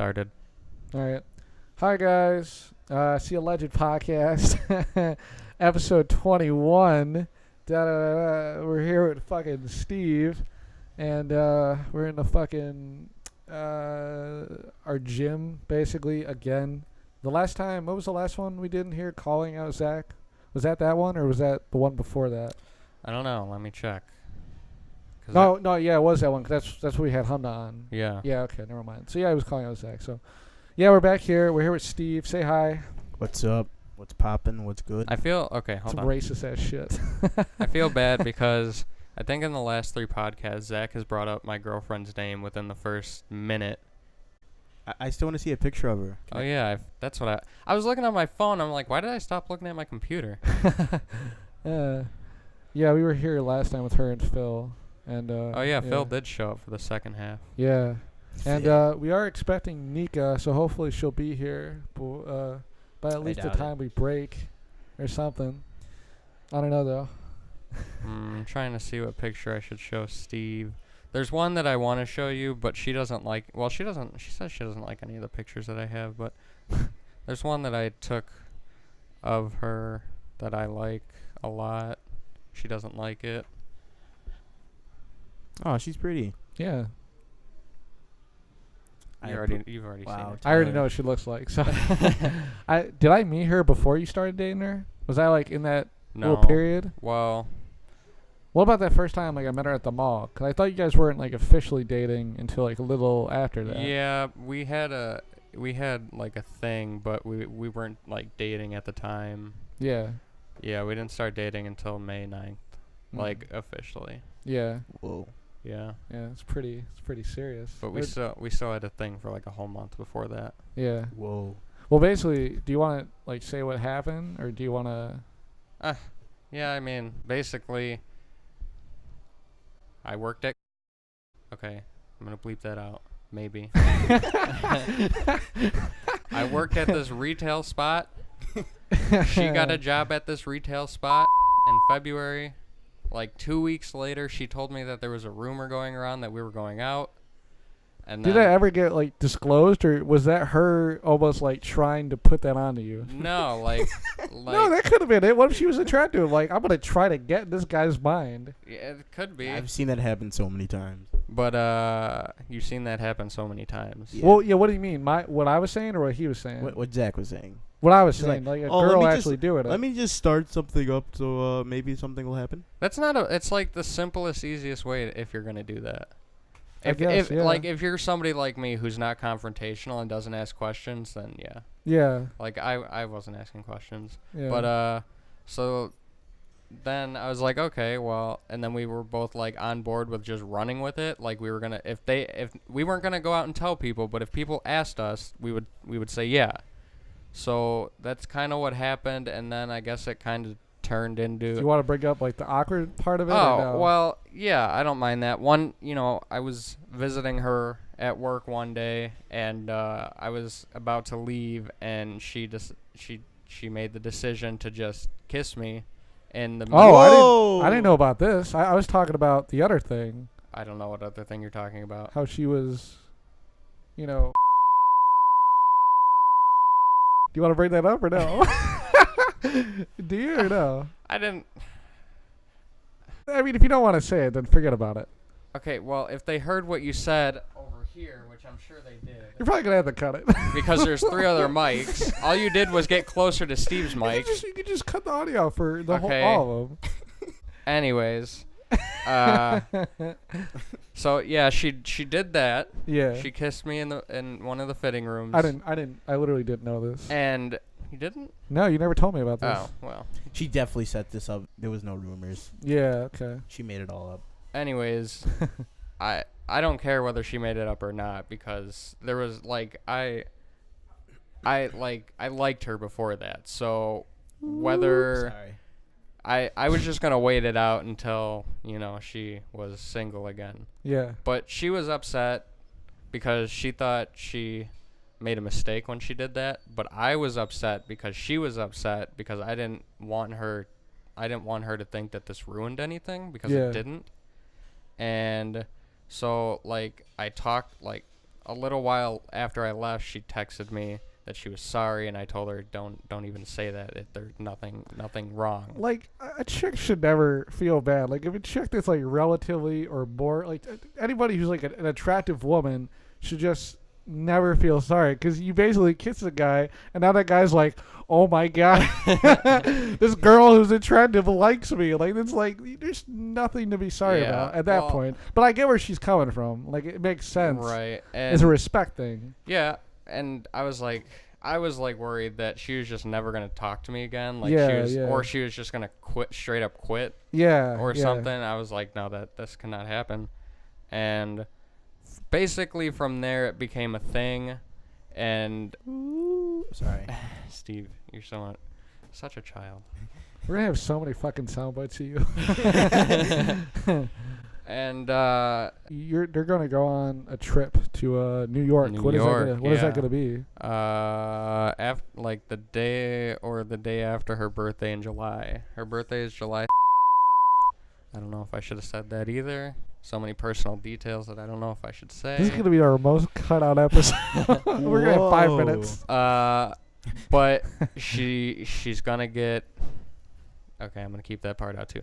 started. All right. Hi, guys. See Alleged Podcast, episode 21. We're here with fucking Steve, and we're in the fucking our gym, basically, again. What was the last one we did in here, calling out Zach? Was that one, or was that the one before that? I don't know. Let me check. No, yeah, it was that one, 'cause that's what we had Honda on. Yeah. Yeah, okay, never mind. So, yeah, I was calling out Zach, so... Yeah, we're back here. We're here with Steve. Say hi. What's up? What's poppin'? What's good? I feel... Okay, hold Some on. racist ass shit. I feel bad because I think in the last 3 podcasts, Zach has brought up my girlfriend's name within the first minute. I still want to see a picture of her. Oh, yeah. That's what I was looking at my phone. I'm like, why did I stop looking at my computer? Yeah, we were here last time with her and Phil. And Oh, yeah. Phil did show up for the second half. Yeah. And we are expecting Nika, so hopefully she'll be here by at least the time we break or something. I don't know, though. I'm trying to see what picture I should show Steve. There's one that I want to show you, but she doesn't like... Well, she says she doesn't like any of the pictures that I have, but there's one that I took of her that I like a lot. She doesn't like it. Oh, she's pretty. Yeah. You've already seen Wow. it. I already know what she looks like. So, did I meet her before you started dating her? Was I like in that little period? Well, what about that first time like I met her at the mall? 'Cause I thought you guys weren't like officially dating until like a little after that. yeah, we had like a thing, but we weren't like dating at the time. Yeah. Yeah, we didn't start dating until May 9th, like officially. Yeah. Whoa. Yeah. Yeah, it's pretty serious. But we still had a thing for like a whole month before that. Yeah. Whoa. Well, basically, do you want to like say what happened, or do you want to? Yeah, I mean, basically, I worked at... Okay, I'm going to bleep that out. Maybe. I worked at this retail spot. She got a job at this retail spot in February. Like 2 weeks later, she told me that there was a rumor going around that we were going out. And Did that ever get like disclosed, or was that her almost like trying to put that onto you? No, like no, that could have been it. What if she was attractive? Like, I'm gonna try to get in this guy's mind. Yeah, it could be. I've seen that happen so many times. But you've seen that happen so many times. Yeah. Well, yeah. What do you mean? What I was saying, or what he was saying? What Zach was saying. What I was She's saying, like a "Oh, let girl me actually doing it. Let me just start something up so maybe something will happen. That's not it's like the simplest, easiest way if you're gonna do that. If Like if you're somebody like me who's not confrontational and doesn't ask questions, then yeah. Yeah. Like I wasn't asking questions. Yeah. But so then I was like, okay, well, and then we were both like on board with just running with it. Like we were gonna if we weren't gonna go out and tell people, but if people asked us, we would say yeah. So that's kind of what happened, and then I guess it kind of turned into... Do you want to bring up like the awkward part of it? Oh, or no? well, yeah, I don't mind that. I was visiting her at work one day, and I was about to leave, and she made the decision to just kiss me in the... Oh, I didn't know about this. I was talking about the other thing. I don't know what other thing you're talking about. How she was, Do you want to bring that up or no? Do you or no? I didn't... I mean, if you don't want to say it, then forget about it. Okay, well, if they heard what you said over here, which I'm sure they did... You're probably going to have to cut it. Because there's 3 other mics. All you did was get closer to Steve's mic. You could just cut the audio for the Okay. all of them. Anyways... So yeah, she did that. Yeah. She kissed me in one of the fitting rooms. I literally didn't know this. And you didn't? No, you never told me about this. Oh, well. She definitely set this up. There was no rumors. Yeah, okay. She made it all up. Anyways, I don't care whether she made it up or not, because there was like I liked her before that. So whether Sorry. I was just going to wait it out until, she was single again. Yeah. But she was upset because she thought she made a mistake when she did that. But I was upset because she was upset because I didn't want her to think that this ruined anything, because it didn't. And so, like, I talked, like, a little while after I left, she texted me that she was sorry, and I told her don't even say that. There's nothing wrong. Like, a chick should never feel bad. Like, if a chick that's like relatively or more like anybody who's like an attractive woman should just never feel sorry, because you basically kiss a guy, and now that guy's like, oh my god, this girl who's attractive likes me. Like, it's like there's nothing to be sorry about at that point. But I get where she's coming from. Like, it makes sense. Right. It's a respect thing. Yeah. And I was like worried that she was just never gonna talk to me again. Like or she was just gonna straight up quit. Yeah. Or something. I was like, no, this cannot happen. And basically from there it became a thing. And sorry, Steve, you're such a child. We're gonna have so many fucking sound bites of you. And they're gonna go on a trip to New York. What is that gonna be? Like the day after her birthday in July. Her birthday is July. I don't know if I should have said that either. So many personal details that I don't know if I should say. This is gonna be our most cut out episode. We're gonna have 5 minutes. But she's gonna get. Okay, I'm gonna keep that part out too.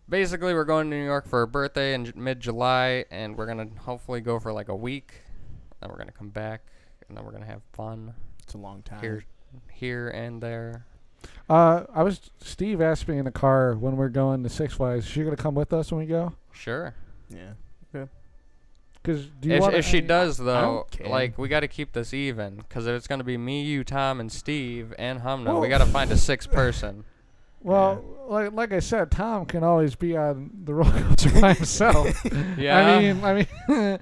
Basically, we're going to New York for her birthday in mid-July, and we're going to hopefully go for like a week. Then we're going to come back, and then we're going to have fun. It's a long time. Here and there. Steve asked me in the car when we're going to Six Flags, is she going to come with us when we go? Sure. Yeah. Okay. Because if she does, though, like, we got to keep this even. Because if it's going to be me, you, Tom, and Steve, and Humna, we got to find a 6th person. Well, like I said, Tom can always be on the roller coaster by himself. Yeah. I mean,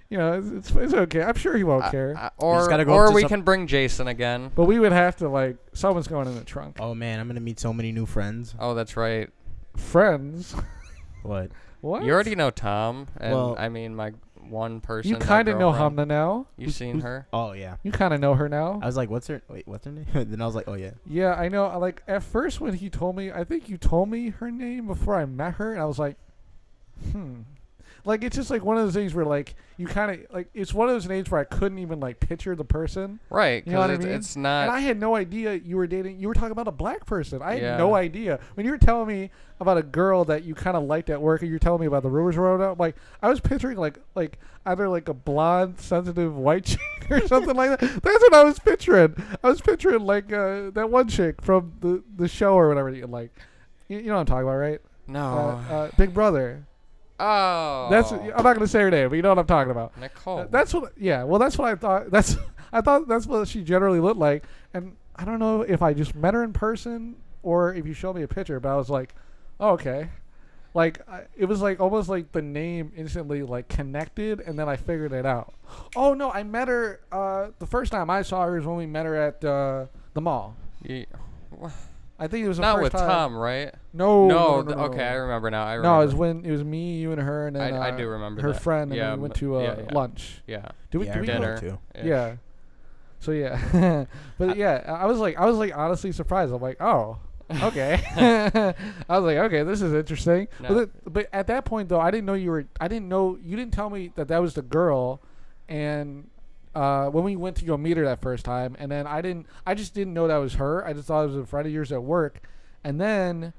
it's okay. I'm sure he won't care. Or we can bring Jason again. But we would have to someone's going in the trunk. Oh man, I'm gonna meet so many new friends. Oh, that's right. Friends. What? You already know Tom, and I mean my one person. You kind of know Humna now. You've seen her? Oh yeah. You kind of know her now. I was like, what's her name? Then I was like, oh yeah. Yeah, I know. Like at first when he told me, I think you told me her name before I met her, and I was like, Like, it's just like one of those things where like you kind of like, it's one of those names where I couldn't even like picture the person. Right. You know what I mean? It's not. And I had no idea you were dating. You were talking about a black person. I had no idea when you were telling me about a girl that you kind of liked at work, and you're telling me about the rumors around it. Like, I was picturing like either like a blonde, sensitive white chick or something like that. That's what I was picturing. I was picturing like that one chick from the show or whatever you like. You know what I'm talking about, right? No. Big Brother. Oh. I'm not gonna say her name, but you know what I'm talking about. Nicole. That's what I thought. I thought that's what she generally looked like, and I don't know if I just met her in person or if you showed me a picture, but I was like, oh, okay. Like, it was like almost like the name instantly like connected, and then I figured it out. Oh no, I met her. The first time I saw her was when we met her at the mall. Yeah. I think it was the not first with time. Tom, right? No. Okay, I remember now. No, it was when it was me, you, and her, and then I do remember her that. friend, and then we went to lunch. Yeah. Did we dinner go? Yeah. So yeah, but I was like honestly surprised. I'm like, oh, okay. I was like, okay, this is interesting. No. But at that point though, I didn't know you didn't tell me that was the girl, and when we went to go meet her that first time, and then I just didn't know that was her. I just thought it was a friend of yours at work, and then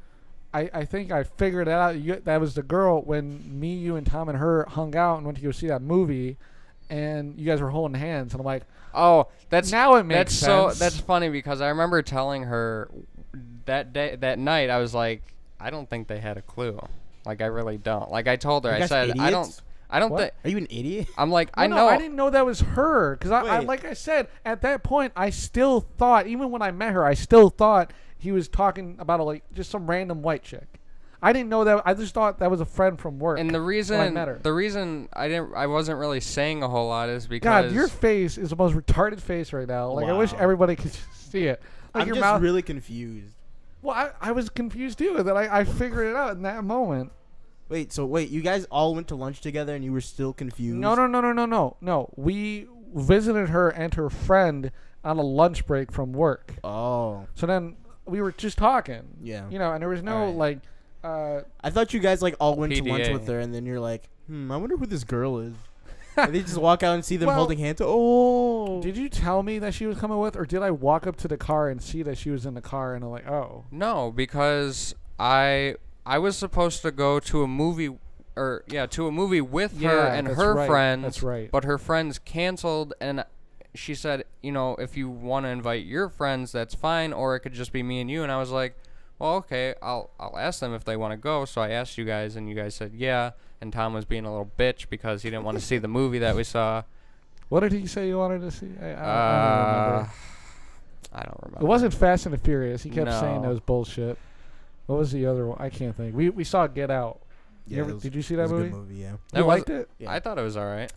I think I figured it out. That was the girl when me, you, and Tom and her hung out and went to go see that movie, and you guys were holding hands, and I'm like, oh, now it makes sense. So that's funny because I remember telling her that night. I was like, I don't think they had a clue. Like, I really don't. Like, I told her, I said, idiots? I don't think. Are you an idiot? I'm like, well, I know. No, I didn't know that was her. Because I like I said, at that point, I still thought, even when I met her, I still thought he was talking about just some random white chick. I didn't know that. I just thought that was a friend from work. And the reason when I met her. The reason I wasn't really saying a whole lot is because God, your face is the most retarded face right now. Like, wow. I wish everybody could see it. Like, I'm your just mouth, really confused. Well, I was confused too. That I figured it out in that moment. Wait, you guys all went to lunch together and you were still confused? No. We visited her and her friend on a lunch break from work. Oh. So then we were just talking. Yeah. And there was no I thought you guys all went to lunch PDA. with her, and then you're like, I wonder who this girl is. And they just walk out and see them Well, holding hands. Oh. Did you tell me that she was coming with, or did I walk up to the car and see that she was in the car and I'm like, oh? No, because I was supposed to go to a movie, to a movie with her and her friends. That's right. But her friends canceled, and she said, if you want to invite your friends, that's fine, or it could just be me and you. And I was like, well, okay, I'll ask them if they want to go. So I asked you guys, and you guys said yeah. And Tom was being a little bitch because he didn't want to see the movie that we saw. What did he say you wanted to see? I don't remember. It wasn't Fast and the Furious. He kept saying No. that was bullshit. What was the other one? I can't think. We saw Get Out. Yeah, Did you see that it was movie? a good movie, yeah. You liked it? Yeah. I thought it was all right.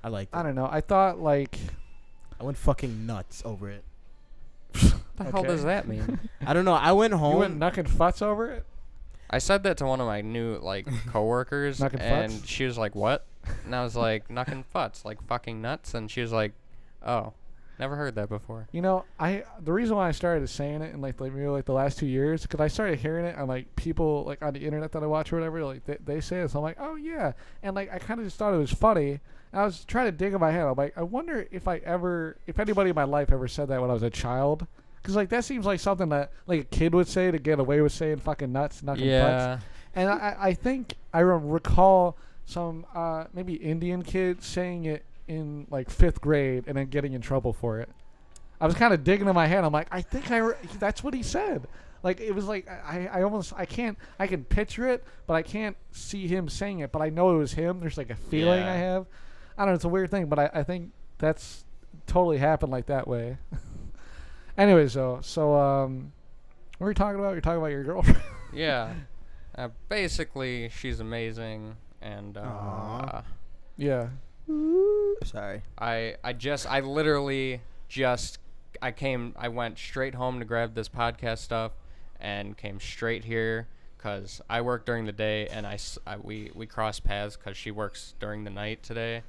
I liked it. I don't know. I thought like. I went fucking nuts over it. What the hell does that mean? I don't know. I went home. You went knucking futz over it? I said that to one of my new coworkers, Knuckin' and futz? she was like, "What?" And I was like, "Knuckin' futz, like fucking nuts." And she was like, "Oh, never heard that before." The reason why I started saying it in maybe the last 2 years, because I started hearing it on people on the internet that I watch or whatever, they say it, so I'm like, oh yeah, and I kind of just thought it was funny. And I was trying to dig in my head. I'm like, I wonder if anybody in my life ever said that when I was a child, because that seems like something that a kid would say to get away with saying fucking nuts, knuckin' futz. And I think I recall some maybe Indian kid saying it in 5th grade and then getting in trouble for it. I was kind of digging in my head. I'm like, I think that's what he said. It was I can picture it, but I can't see him saying it, but I know it was him. There's a feeling I have. I don't know, it's a weird thing, but I think that's totally happened that way. Anyways, so what were you talking about? You're talking about your girlfriend. Yeah. Basically, she's amazing, and Yeah. Sorry. I went straight home to grab this podcast stuff and came straight here because I work during the day, and we cross paths because she works during the night today.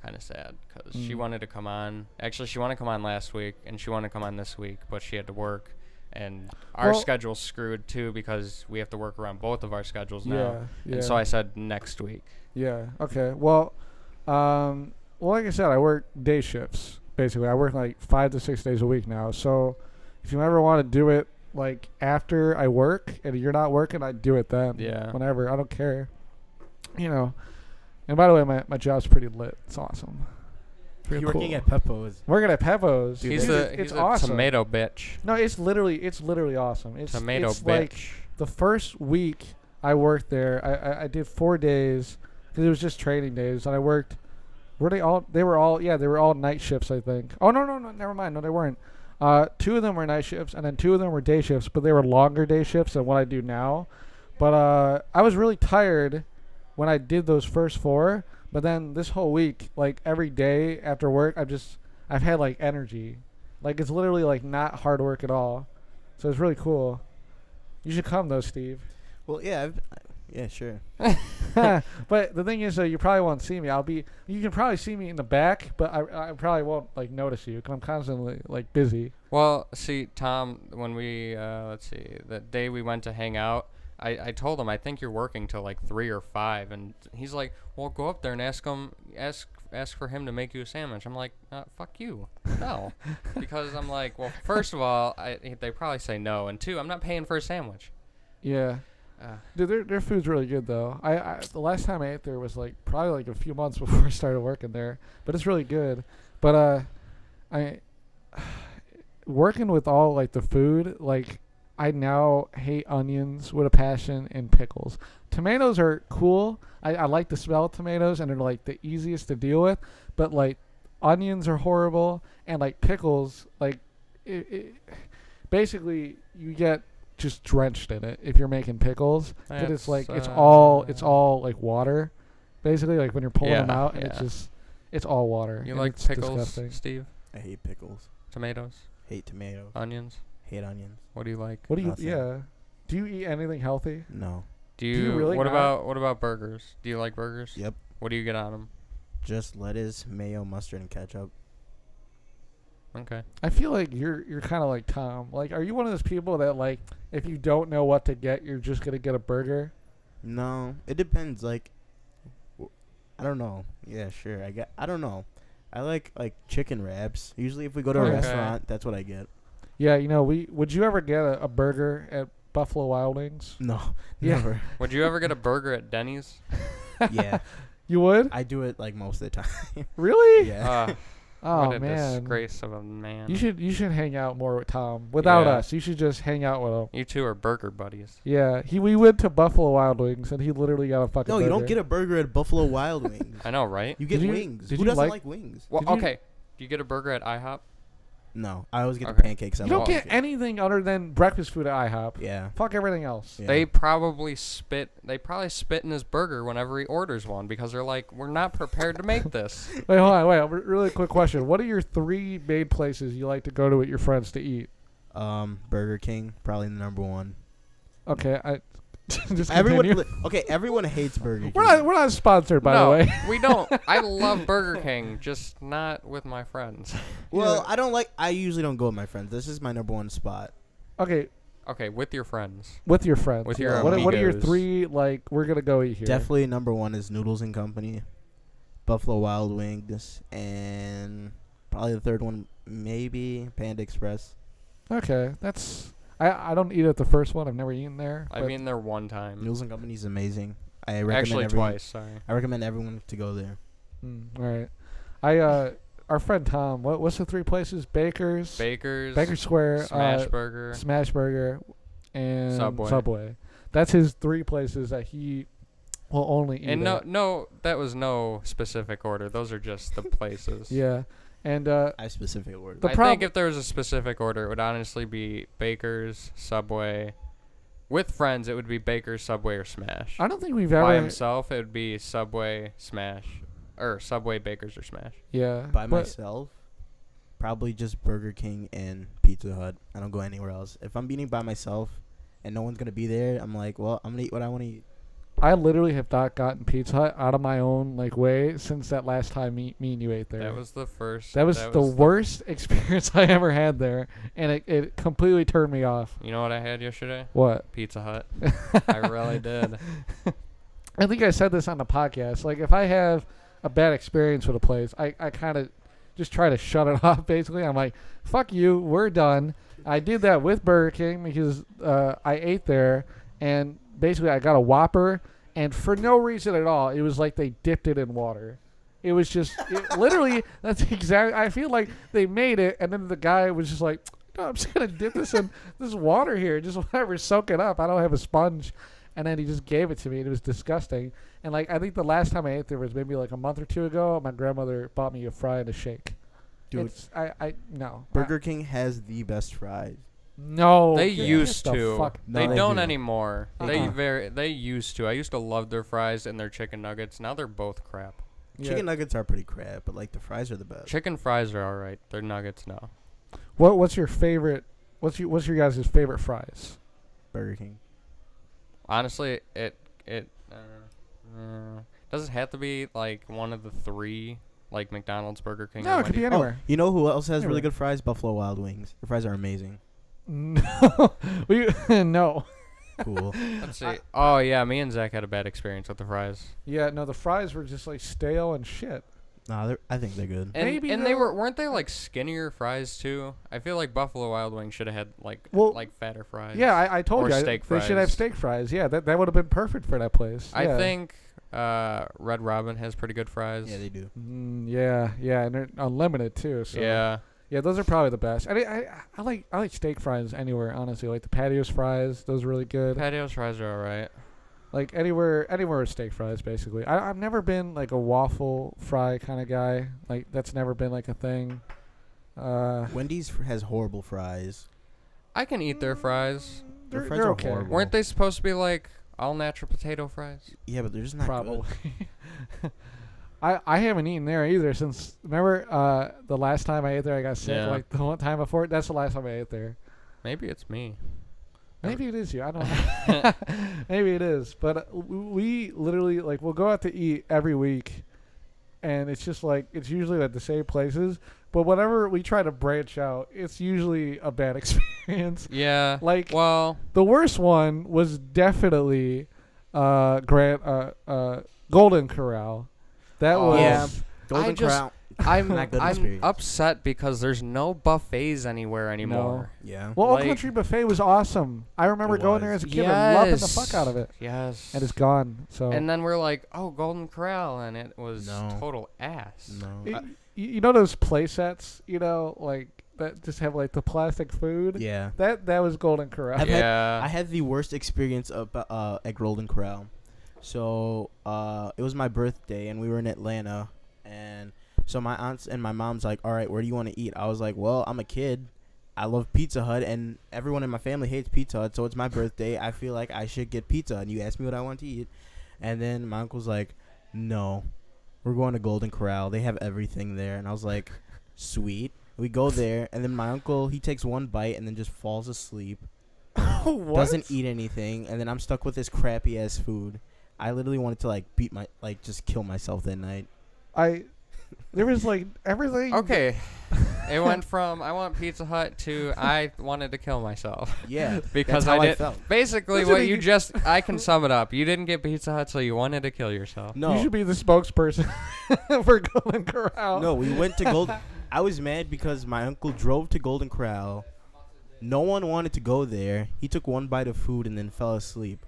Kind of sad because she wanted to come on. Actually, she wanted to come on last week, and she wanted to come on this week, but she had to work. And our schedule's screwed, too, because we have to work around both of our schedules now. Yeah. And so I said next week. Yeah. Okay. Well, like I said, I work day shifts, basically. I work 5 to 6 days a week now. So if you ever want to do it, after I work and you're not working, I do it then. Yeah. Whenever. I don't care. And by the way, my job's pretty lit. It's awesome. Pretty You're cool. working at Peppo's. Working at Peppo's. He's it's a awesome. tomato bitch. No, it's literally awesome. It's Tomato it's bitch. The first week I worked there, I did 4 days because it was just training days, and I worked. They were all night shifts, I think. Oh no, never mind. No, they weren't. 2 of them were night shifts, and then 2 of them were day shifts, but they were longer day shifts than what I do now. But I was really tired when I did those first 4. But then this whole week, every day after work, I've had energy. It's literally not hard work at all. So it's really cool. You should come though, Steve. Well, yeah. Yeah, sure. But the thing is, though, you probably won't see me. You can probably see me in the back, but I probably won't notice you because I'm constantly busy. Well, see, Tom, when we the day we went to hang out, I told him I think you're working till 3 or 5, and he's like, "Well, go up there and ask for him to make you a sandwich." I'm like, "Fuck you, no," because I'm like, well, first of all, they probably say no, and 2, I'm not paying for a sandwich. Yeah. Dude, their food's really good though. The last time I ate there was probably a few months before I started working there, but it's really good. But I working with all the food, I now hate onions with a passion and pickles. Tomatoes are cool. I like the smell of tomatoes, and they're the easiest to deal with. But onions are horrible, and pickles, basically you get just drenched in it if you're making pickles. But it's it's all water, basically. When you're pulling them out, and it's all water. You and like it's pickles, disgusting. Steve? I hate pickles. Tomatoes? Hate tomatoes. Onions? Hate onions. What do you like? What do you? Nothing. Yeah. Do you eat anything healthy? No. Do you really what not? about burgers? Do you like burgers? Yep. What do you get on them? Just lettuce, mayo, mustard, and ketchup. Okay. I feel like you're kind of like Tom. Are you one of those people that if you don't know what to get, you're just gonna get a burger? No, it depends. I don't know. Yeah, sure. I don't know. I like chicken wraps. Usually, if we go to a Okay. restaurant, that's what I get. Yeah, would you ever get a burger at Buffalo Wild Wings? No, Yeah. never. Would you ever get a burger at Denny's? Yeah, You would? I do it like most of the time. Really? Yeah. Oh what a man. disgrace of a man. You should hang out more with Tom. Without Yeah. us, you should just hang out with him. You two are burger buddies. Yeah, we went to Buffalo Wild Wings and he literally got a fucking No, burger. you don't get a burger at Buffalo Wild Wings. I know, right? You get Did you- wings. did Who you doesn't like- like wings? Well, Did you- okay. Do you get a burger at IHOP? No, I always get the Okay. pancakes. You don't Oh, get okay. anything other than breakfast food at IHOP. Yeah. Fuck everything else. Yeah. They probably spit in his burger whenever he orders one because they're like, we're not prepared to make this. Wait, hold on. Wait, really quick question. What are your 3 main places you like to go to with your friends to eat? Burger King, probably the number one. Okay, I just Everyone, continue. okay, everyone hates Burger King. We're not sponsored, by the no, way. we don't. I love Burger King, just not with my friends. Well, I usually don't go with my friends. This is my number one spot. Okay, Okay, with your friends. with your friends. With your what are your amigos. 3 like? We're gonna go eat here. Definitely number one is Noodles and Company, Buffalo Wild Wings, and probably the third one maybe Panda Express. Okay, that's. I don't eat at the first one. I've never eaten there. I've but- been there one time. Noodles and Company is amazing. I recommend Actually, everyone, twice. Sorry. I recommend everyone to go there. All right. Our friend Tom. What's the 3 places? Baker's, Baker Square, Smash Burger. Smash Burger, and Subway. That's his 3 places that he will only eat. And at. no, that was no specific order. Those are just the places. Yeah, and I have specific words. The I prob- think if there was a specific order, it would honestly be Baker's, Subway. With friends, it would be Baker's, Subway, or Smash. I don't think we've By ever. himself, it would be Subway, Smash, or Subway, Baker's, or Smash. Yeah, By but- myself, probably just Burger King and Pizza Hut. I don't go anywhere else. If I'm eating by myself and no one's gonna be there, I'm like, well, I'm gonna eat what I want to eat. I literally have not gotten Pizza Hut out of my own way since that last time me and you ate there. That was the first. That was the worst experience I ever had there, and it completely turned me off. You know what I had yesterday? What? Pizza Hut. I really did. I think I said this on the podcast. Like, if I have a bad experience with a place, I kind of just try to shut it off, basically. I'm like, fuck you, we're done. I did that with Burger King because I ate there, and basically I got a Whopper, and for no reason at all, it was like they dipped it in water. It was just, literally, that's exactly, I feel like they made it, and then the guy was just like, no, I'm just going to dip this in this water here, just whatever, soak it up. I don't have a sponge. And then he just gave it to me, and it was disgusting. And, like, I think the last time I ate there was maybe, like, a month or 2 ago. My grandmother bought me a fry and a shake. Dude, No. Burger King has the best fries. No. They get used the to. fuck- No, They they don't do. anymore. Uh-uh. They used to. I used to love their fries and their chicken nuggets. Now they're both crap. Yeah. Chicken nuggets are pretty crap, but like the fries are the best. Chicken fries are alright. Their nuggets, no. What's your favorite? What's your guys' favorite fries? Burger King. Honestly, it doesn't have to be like one of the 3, like McDonald's, Burger King. No, or it could be Wendy's. anywhere. You know who else has Anywhere. really good fries? Buffalo Wild Wings. The fries are amazing. No. No. Cool. Let's see. Oh yeah, me and Zach had a bad experience with the fries. Yeah, no, the fries were just, like, stale and shit. Nah, I think they're good. And, Maybe and they they'll- weren't they like skinnier fries too? I feel like Buffalo Wild Wings should have had like fatter fries. Yeah, I told Or you. steak they should have fries. steak fries. Yeah, that would have been perfect for that place. I Yeah. think Red Robin has pretty good fries. Yeah, they do. Yeah, and they're unlimited too. So Yeah. those are probably the best. I like steak fries anywhere. Honestly, like the patios fries, those are really good. Patio's fries are alright. Like anywhere with steak fries, basically. I've never been like a waffle fry kind of guy. Like that's never been like a thing. Wendy's has horrible fries. I can eat their fries. Their They're fries are okay. horrible. Weren't they supposed to be like all natural potato fries? Yeah, but they're just not Probably. good. I haven't eaten there either since. Remember the last time I ate there, I got sick. Yeah. Like the one time before. That's the last time I ate there. Maybe it's me. Maybe it is you. I don't know. Maybe it is. But we literally, like, we'll go out to eat every week. And it's just, like, it's usually at the same places. But whenever we try to branch out, it's usually a bad experience. Yeah. Like, well, the worst one was definitely Golden Corral. That Oh. was Yeah. Golden just- Corral. I'm Not good I'm experience. upset because there's no buffets anywhere anymore. Yeah. Well, Old Like- Country Buffet was awesome. I remember It going there was. as a kid and loving the Yes. fuck out of it. Yes. And it's gone. So And then we're like, oh, Golden Corral, and it was No. total ass. No. You know those play sets, like that just have like the plastic food. Yeah. That was Golden Corral. I've Yeah. I had the worst experience at Golden Corral. So it was my birthday and we were in Atlanta, and so my aunts and my mom's like, all right, where do you want to eat? I was like, well, I'm a kid. I love Pizza Hut, and everyone in my family hates Pizza Hut, so it's my birthday. I feel like I should get pizza, and you asked me what I want to eat. And then my uncle's like, no, we're going to Golden Corral. They have everything there. And I was like, sweet. We go there, and then my uncle, he takes one bite and then just falls asleep. What? Doesn't eat anything, and then I'm stuck with this crappy ass food. I literally wanted to just kill myself that night. There was like everything. Okay. It went from I want Pizza Hut to I wanted to kill myself. Yeah, Because that's how I I did. felt. Basically, Listen what to you you- just, I can sum it up. You didn't get Pizza Hut, so you wanted to kill yourself. No, You should be the spokesperson for Golden Corral. no, we went to Golden. I was mad because my uncle drove to Golden Corral. No one wanted to go there. He took one bite of food and then fell asleep.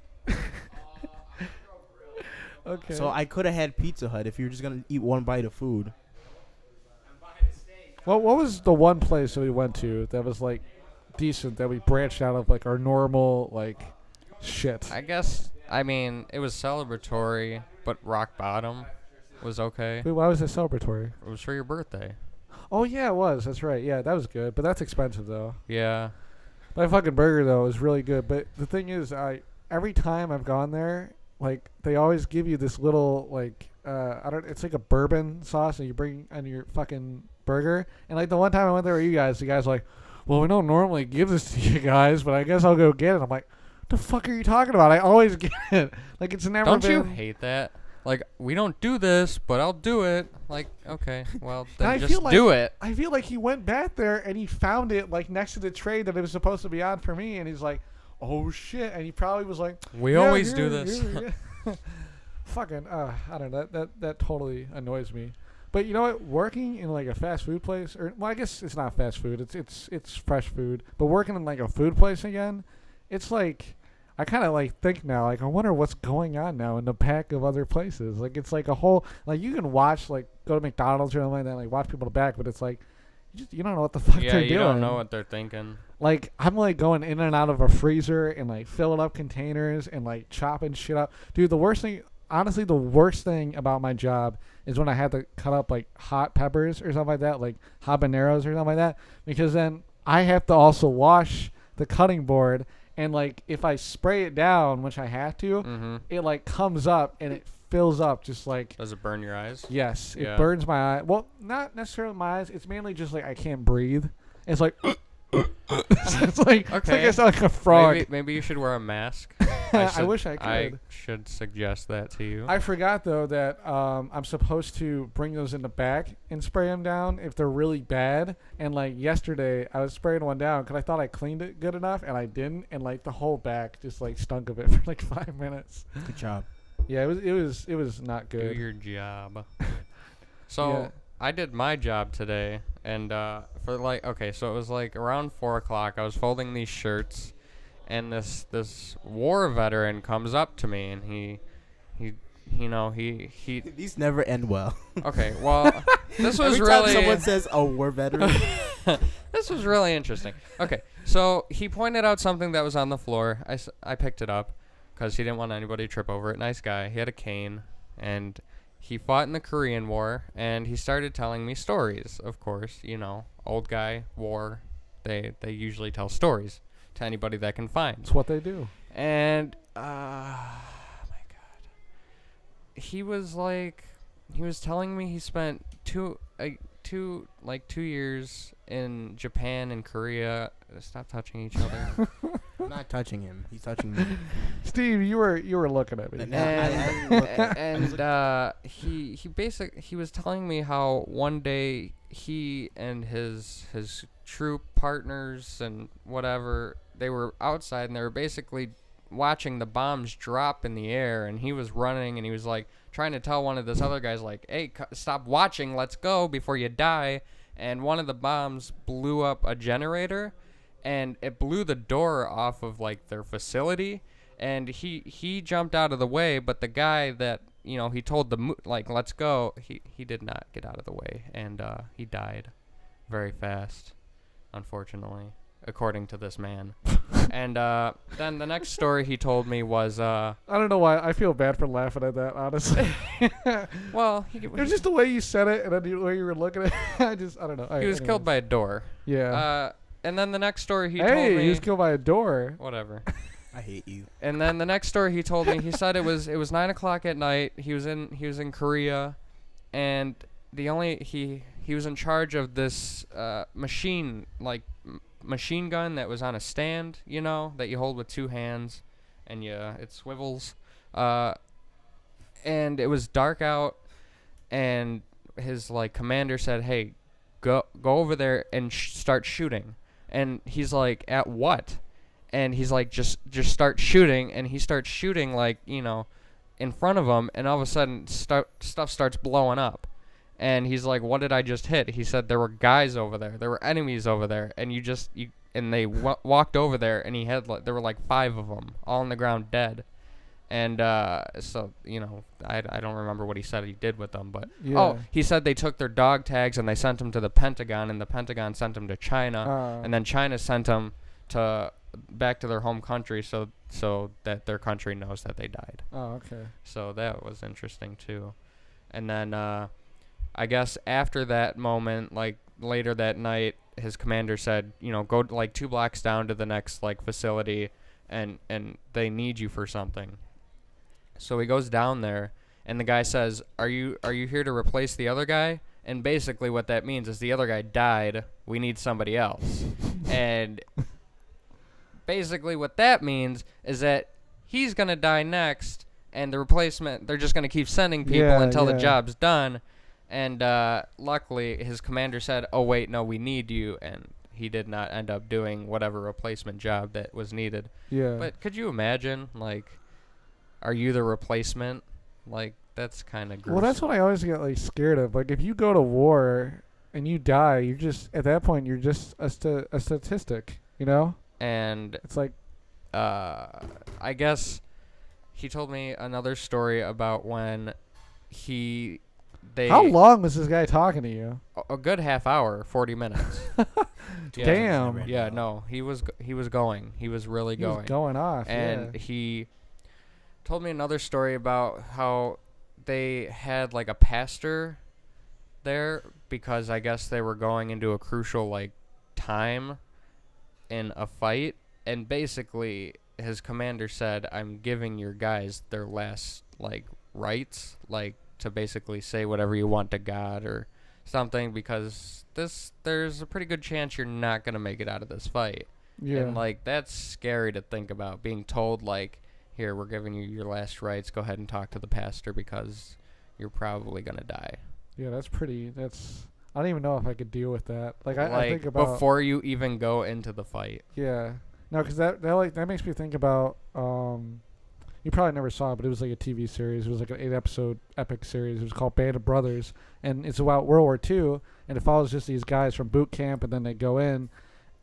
Okay. So I could have had Pizza Hut if you're just gonna eat one bite of food. Well, what was the one place that we went to that was like decent that we branched out of like our normal like shit? I guess, I mean, it was celebratory, but rock bottom was okay. Wait, why was it celebratory? It was for your birthday. Oh yeah, it was. That's right. Yeah, that was good, but that's expensive though. Yeah. My fucking burger though is really good. But the thing is, every time I've gone there, like they always give you this little like it's like a bourbon sauce that you bring on your fucking burger. And like the one time I went there with you guys, the guy's like, "Well, we don't normally give this to you guys, but I guess I'll go get it." I'm like, "The fuck are you talking about? I always get it. Like it's never Don't been." you hate that? Like, we don't do this, but I'll do it. Like, okay, well, And I then feel just like- do it. I feel like he went back there and he found it like next to the tray that it was supposed to be on for me, and he's like, "Oh shit!" And he probably was like, We "Yeah, always do here, this. here, yeah." Fucking, I don't know. That totally annoys me. But you know what? Working in like a fast food place, or well, I guess it's not fast food. It's fresh food. But working in like a food place again, it's like I kind of like think now. Like I wonder what's going on now in the pack of other places. Like it's like a whole like you can watch like go to McDonald's or something like that, like watch people in the back, but it's like you don't know what the fuck Yeah, they're you doing. don't know what they're thinking. Like I'm like going in and out of a freezer and like filling up containers and like chopping shit up. Dude, the worst thing about my job is when I had to cut up like hot peppers or something like that, like habaneros or something like that, because then I have to also wash the cutting board, and like if I spray it down, which I have to, Mm-hmm. it like comes up and it fills up just like Does it burn your eyes? yes, it Yeah. burns my eye. Well, not necessarily my eyes. It's mainly just like I can't breathe. It's like it's like Okay. I sound like a frog. Maybe you should wear a mask. I wish I I could. should suggest that to you. I forgot though that I'm supposed to bring those in the back and spray them down if they're really bad. And like yesterday, I was spraying one down because I thought I cleaned it good enough, and I didn't. And like the whole back just like stunk of it for like 5 minutes. Good job. Yeah, it was not Do good. your job. So Yeah. I did my job today, and for like so it was like around 4 o'clock. I was folding these shirts, and this war veteran comes up to me, and he These never end well. okay. Well, this was Every time really someone says, "Oh, we're veteran," this was really interesting. Okay, so he pointed out something that was on the floor. I picked it up because he didn't want anybody to trip over it. Nice guy. He had a cane, and he fought in the Korean War, and he started telling me stories. Of course, old guy, war. They usually tell stories to anybody that can find. It's what they do. And oh my god, he was telling me he spent 2 years in Japan and Korea. Stop touching each other. I'm not touching him. He's touching me. Steve, you were looking at me. No, I He was telling me how one day he and his troop partners and whatever, they were outside and they were basically watching the bombs drop in the air, and he was running, and he was like trying to tell one of those other guys like, hey, stop watching, let's go before you die. And one of the bombs blew up a generator, and it blew the door off of like their facility, and he jumped out of the way, but the guy that, you know, he told like, let's go, he did not get out of the way, and he died very fast, unfortunately, according to this man. And then the next story he told me was I don't know why I feel bad for laughing at that, honestly. well, it was just the way you said it and then the way you were looking at it. I don't know. He was killed by a door. Yeah. And then the next story he told me, he was killed by a door. Whatever. I hate you. And then the next story he told me, he said it was 9:00 at night. He was in Korea, and he was in charge of this machine gun that was on a stand, you know, that you hold with two hands, and it swivels. And it was dark out, and his like commander said, "Hey, go over there and start shooting." And he's like, "At what?" And he's like, just start shooting. And he starts shooting, like, you know, in front of him, and all of a sudden stuff starts blowing up. And he's like, what did I just hit? He said there were guys over there. There were enemies over there. And and they walked over there, and there were like 5 of them all on the ground dead. And so, you know, I don't remember what he said he did with them. But, he said they took their dog tags and they sent them to the Pentagon, and the Pentagon sent them to China. And then China sent them back to their home country so that their country knows that they died. Oh, okay. So that was interesting too. And then I guess after that moment, like later that night, his commander said, you know, go like 2 blocks down to the next like facility, and they need you for something. So he goes down there, and the guy says, are you here to replace the other guy? And basically what that means is the other guy died, we need somebody else. And basically what that means is that he's going to die next, and the replacement, they're just going to keep sending people until the job's done. And luckily his commander said, oh wait, no, we need you, and he did not end up doing whatever replacement job that was needed. Yeah. But could you imagine, like, are you the replacement? Like, that's kind of gruesome. Well, that's what I always get like scared of. Like, if you go to war and you die, you're just, at that point, you're just a statistic, you know? And it's like, I guess he told me another story about when how long was this guy talking to you? A good half hour, 40 minutes. Damn. Yeah, no, he was going. He was really going. He was going off. And he told me another story about how they had like a pastor there because I guess they were going into a crucial like time in a fight, and basically his commander said, I'm giving your guys their last like rights, like to basically say whatever you want to God or something, because there's a pretty good chance you're not going to make it out of this fight. Yeah. And like that's scary to think about, being told like, here, we're giving you your last rights, go ahead and talk to the pastor because you're probably going to die. Yeah, I don't even know if I could deal with that. Like I think about before you even go into the fight. Yeah. No, because that makes me think about you probably never saw it, but it was like a TV series. It was like an 8-episode epic series. It was called Band of Brothers, and it's about World War II, and it follows just these guys from boot camp, and then they go in,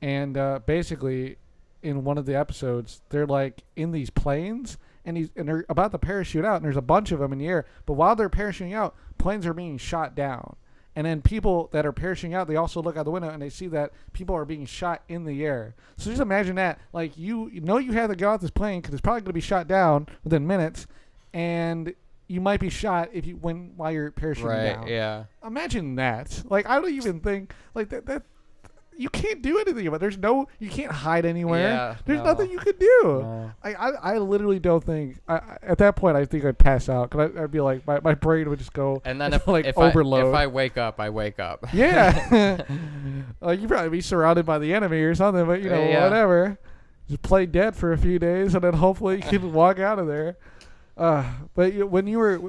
and basically, in one of the episodes, they're like in these planes, and they're about to parachute out, and there's a bunch of them in the air, but while they're parachuting out, planes are being shot down. And then people that are parachuting out, they also look out the window and they see that people are being shot in the air. So just imagine that. Like, you know you have to go out this plane because it's probably going to be shot down within minutes. And you might be shot while you're parachuting down. Right, yeah. Imagine that. Like, I don't even think, like, that you can't do anything about it. You can't hide anywhere. Yeah, There's nothing you could do. No. I literally don't think, at that point, I think I'd pass out. Because I'd be like, my brain would just go, and then overload. If I wake up, I wake up. Yeah. Like, you'd probably be surrounded by the enemy or something, but, whatever. Just play dead for a few days, and then hopefully you can walk out of there. But when you were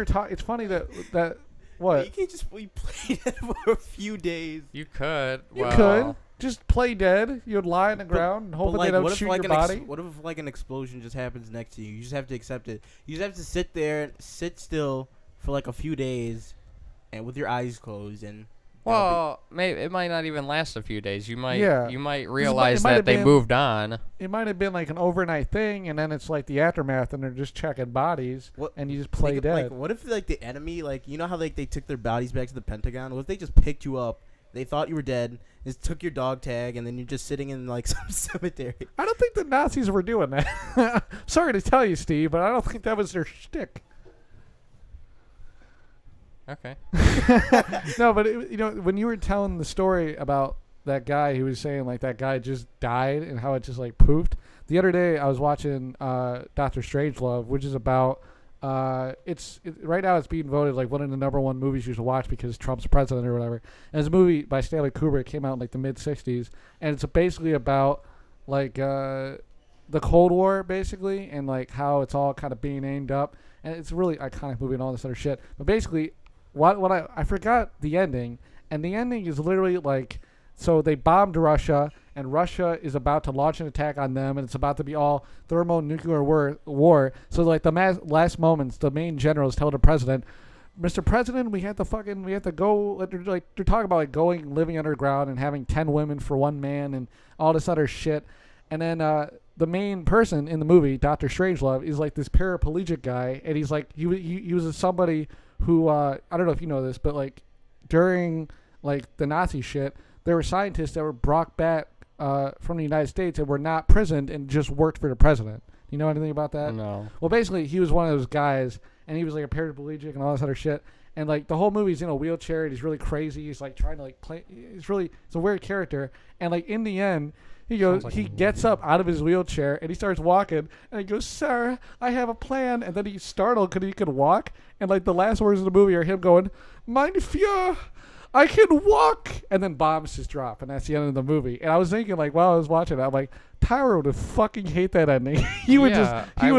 talking, it's funny that What? You can't just play dead for a few days. You could. You well, could just play dead. You'd lie on the ground and hope that they don't shoot your body. What if like an explosion just happens next to you? You just have to accept it. You just have to sit there, sit still for like a few days, and with your eyes closed. And well, maybe it might not even last a few days. You might. Yeah. You might realize might that have they been- moved on. It might have been like an overnight thing, and then it's like the aftermath, and they're just checking bodies, and you just play like, dead. Like, what if like the enemy, like you know how like they took their bodies back to the Pentagon? What if they just picked you up? They thought you were dead, just took your dog tag, and then you're just sitting in like some cemetery. I don't think the Nazis were doing that. Sorry to tell you, Steve, but I don't think that was their shtick. Okay. No, but when you were telling the story about that guy who was saying like that guy just died and how it just like poofed. The other day I was watching Doctor Strangelove, which is about right now it's being voted like one of the #1 movies you should watch because Trump's president or whatever. And it's a movie by Stanley Kubrick. It came out in like the mid-60s, and it's basically about like the Cold War basically, and like how it's all kind of being aimed up. And it's a really iconic movie and all this other shit. But basically, what I forgot the ending, and the ending is literally like, so they bombed Russia, and Russia is about to launch an attack on them, and it's about to be all thermonuclear war. So like the last moments, the main generals tell the president, Mr. President, we have to go. Like they're talking about like living underground and having 10 women for one man and all this other shit. And then the main person in the movie, Dr. Strangelove, is like this paraplegic guy, and he's like he was somebody who I don't know if you know this, but like during like the Nazi shit, there were scientists that were brought back from the United States and were not prisoned and just worked for the president. You know anything about that? No. Well, basically, he was one of those guys, and he was like a paraplegic and all this other shit. And like the whole movie's in a wheelchair, and he's really crazy. He's like trying to like play. It's a weird character. And like in the end, he gets up out of his wheelchair and he starts walking, and he goes, "Sir, I have a plan." And then he's startled because he can walk. And like the last words of the movie are him going, "Mein Führer, I can walk," and then bombs just drop, and that's the end of the movie. And I was thinking, like, while I was watching it, I'm like, Tyra would fucking hate that ending. He would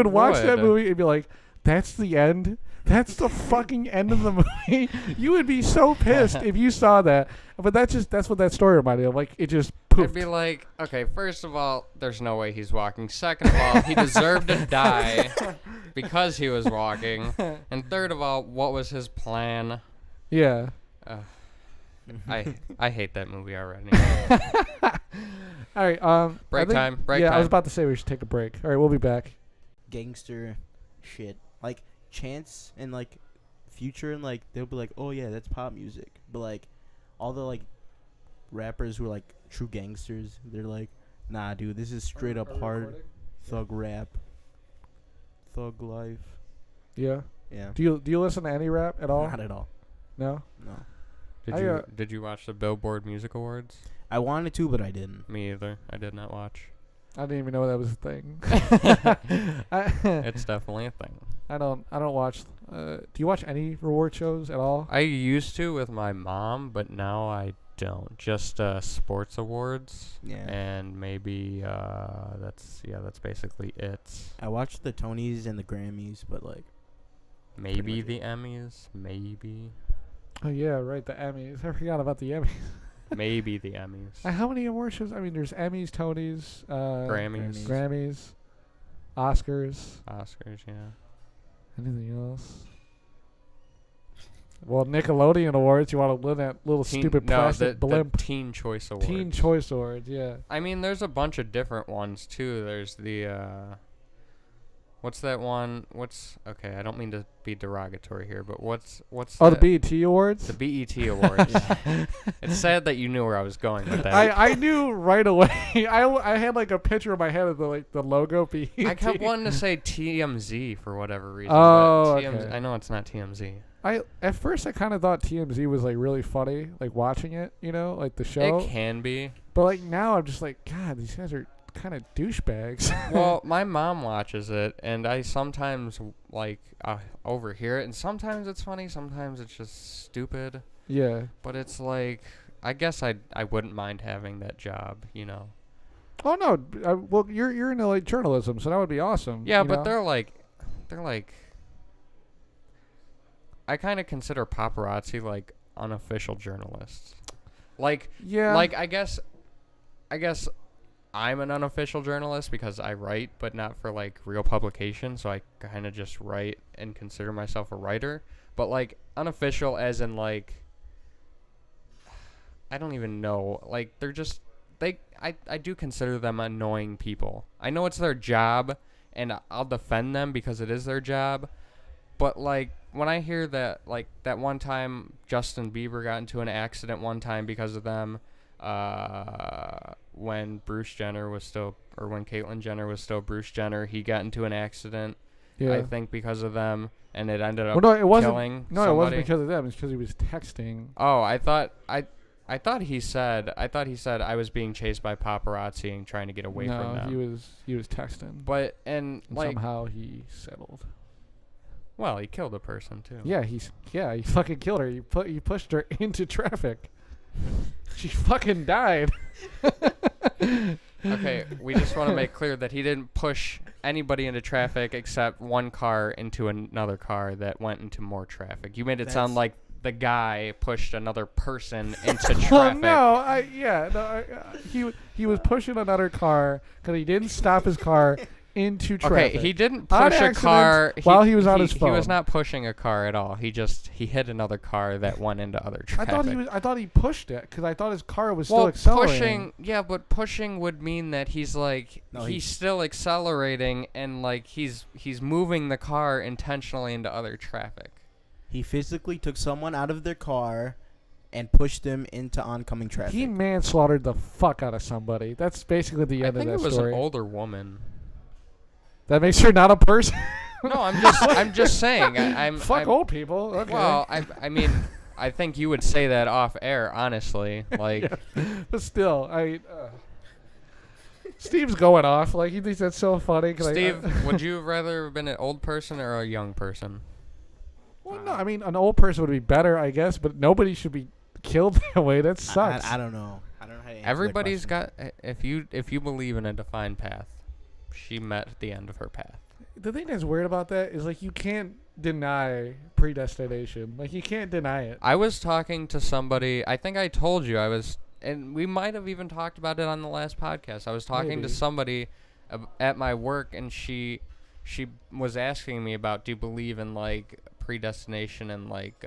watch that movie and be like, "That's the end. That's the fucking end of the movie." You would be so pissed if you saw that. But that's what that story reminded me of. Like, it just poofed. I'd be like, okay, first of all, there's no way he's walking. Second of all, he deserved to die because he was walking. And third of all, what was his plan? Yeah. I hate that movie already. All right. Break time. I was about to say we should take a break. All right, we'll be back. Gangster shit. Like Chance and like Future, and like they'll be like, "Oh yeah, that's pop music." But like all the like rappers who are like true gangsters, they're like, "Nah, dude, this is straight up hard thug rap, thug life." Yeah. Yeah. Do you listen to any rap at all? Not at all. No. No. Did you watch the Billboard Music Awards? I wanted to, but I didn't. Me either. I did not watch. I didn't even know that was a thing. It's definitely a thing. I don't watch. Do you watch any reward shows at all? I used to with my mom, but now I don't. Just sports awards. Yeah. And maybe that's basically it. I watched the Tonys and the Grammys, but like Maybe the Emmys. Maybe. Oh yeah, right. The Emmys. I forgot about the Emmys. Maybe the Emmys. How many award shows? I mean, there's Emmys, Tonys, Grammys. Oscars. Oscars, yeah. Anything else? Well, Nickelodeon Awards. You want to win that little stupid plastic blimp? The Teen Choice Awards. Teen Choice Awards, yeah. I mean, there's a bunch of different ones too. There's the what's that one? Okay, I don't mean to be derogatory here, but what's the BET Awards? The BET Awards. It's sad that you knew where I was going with that. I knew right away. I had like a picture in my head of the logo BET. I kept wanting to say TMZ for whatever reason. Oh, but okay. I know it's not TMZ. At first I kind of thought TMZ was like really funny, like watching it, like the show. It can be. But like now I'm just like, God, these guys are kind of douchebags. Well, my mom watches it, and I sometimes like overhear it, and sometimes it's funny, sometimes it's just stupid. Yeah. But it's like, I guess I wouldn't mind having that job, Oh no, well you're into like journalism, so that would be awesome. Yeah, but they're like, I kind of consider paparazzi like unofficial journalists. Like, Yeah. like I guess I'm an unofficial journalist because I write, but not for like real publication. So I kind of just write and consider myself a writer. But like unofficial, as in like, I don't even know. Like they're just I do consider them annoying people. I know it's their job, and I'll defend them because it is their job. But like when I hear that, like that one time Justin Bieber got into an accident one time because of them, when Bruce Jenner was still, or when Caitlyn Jenner was still Bruce Jenner, he got into an accident. Yeah. I think because of them, and it ended up Well, no, it wasn't. killing No, it somebody. wasn't because of them. It's because he was texting. Oh, I thought he said I was being chased by paparazzi and trying to get away from them. No, he was texting. But and like somehow he settled. well, he killed a person too. Yeah, he fucking killed her. He pushed her into traffic. She fucking died. Okay, we just want to make clear that he didn't push anybody into traffic except one car into another car that went into more traffic. You made it sound like the guy pushed another person into traffic. He was pushing another car because he didn't stop his car into traffic. Okay, he didn't On push a accident car while he was on his phone. He was not pushing a car at all. He hit another car that went into other traffic. I thought he pushed it because I thought his car was still Well, accelerating. but pushing would mean that he's like he's still accelerating and like he's moving the car intentionally into other traffic. He physically took someone out of their car and pushed them into oncoming traffic. He manslaughtered the fuck out of somebody. That's basically the end of that story. I think it was an older woman. That makes her not a person. No, I'm just saying. I'm old people. Okay. Well, I mean, I think you would say that off air, honestly. Like, yeah. But still, Steve's going off. Like he thinks that's so funny. Steve, would you rather have been an old person or a young person? Well, no. I mean, an old person would be better, I guess. But nobody should be killed that way. That sucks. I don't know. I don't know how to answer Everybody's that got. If you believe in a defined path, she met the end of her path. The thing that's weird about that is like you can't deny predestination. Like you can't deny it. I was talking to somebody. I think I told you I was, and we might have even talked about it on the last podcast. I was talking to somebody at my work, and she was asking me about, do you believe in like predestination and like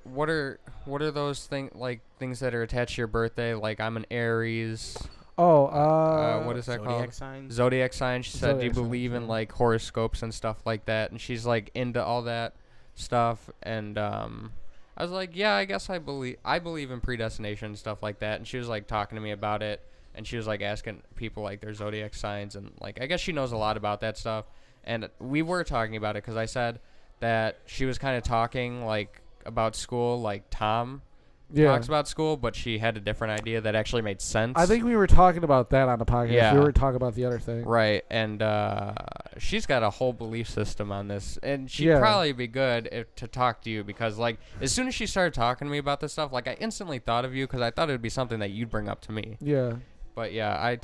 what are those things that are attached to your birthday? Like I'm an Aries. What is that Zodiac called? signs? Zodiac signs. She said, do you Zodiac believe signs, in yeah. like horoscopes and stuff like that? And she's like into all that stuff. And I was like, yeah, I guess I believe in predestination and stuff like that. And she was like talking to me about it. And she was like asking people like their zodiac signs, and like I guess she knows a lot about that stuff. And we were talking about it because I said that she was kind of talking like about school, like Tom talks about school, but she had a different idea that actually made sense. I think we were talking about that on the podcast. Yeah. We were talking about the other thing. Right, and she's got a whole belief system on this, and she'd probably be good to talk to you because, like, as soon as she started talking to me about this stuff, like, I instantly thought of you because I thought it would be something that you'd bring up to me. Yeah. But yeah,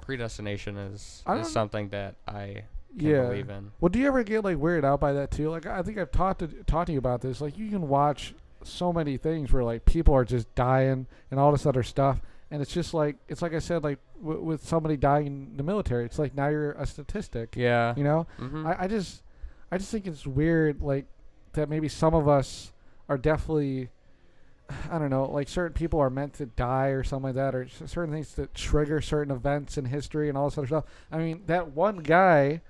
predestination is something that I can believe in. Well, do you ever get like weirded out by that too? Like, I think I've talked to you about this. Like, you can watch so many things where like people are just dying and all this other stuff, and it's just like I said, like with somebody dying in the military, it's like now you're a statistic. Yeah. You know. Mm-hmm. I just think it's weird, like that maybe some of us are definitely, I don't know, like certain people are meant to die or something like that, or certain things that trigger certain events in history and all this other stuff. I mean, that one guy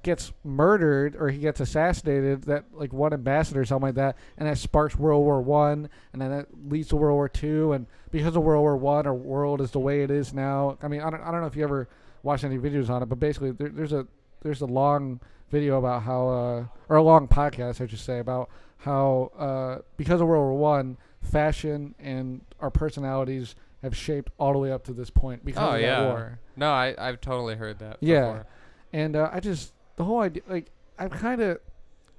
gets murdered or he gets assassinated, that like one ambassador or something like that, and that sparks World War One, and then that leads to World War Two, and because of World War One, our world is the way it is now. I mean, I don't know if you ever watched any videos on it, but basically there's a long video about how or a long podcast I should say about how because of World War One, fashion and our personalities have shaped all the way up to this point because of that war. No, I've totally heard that. Yeah. Before. And the whole idea, like, I've kind of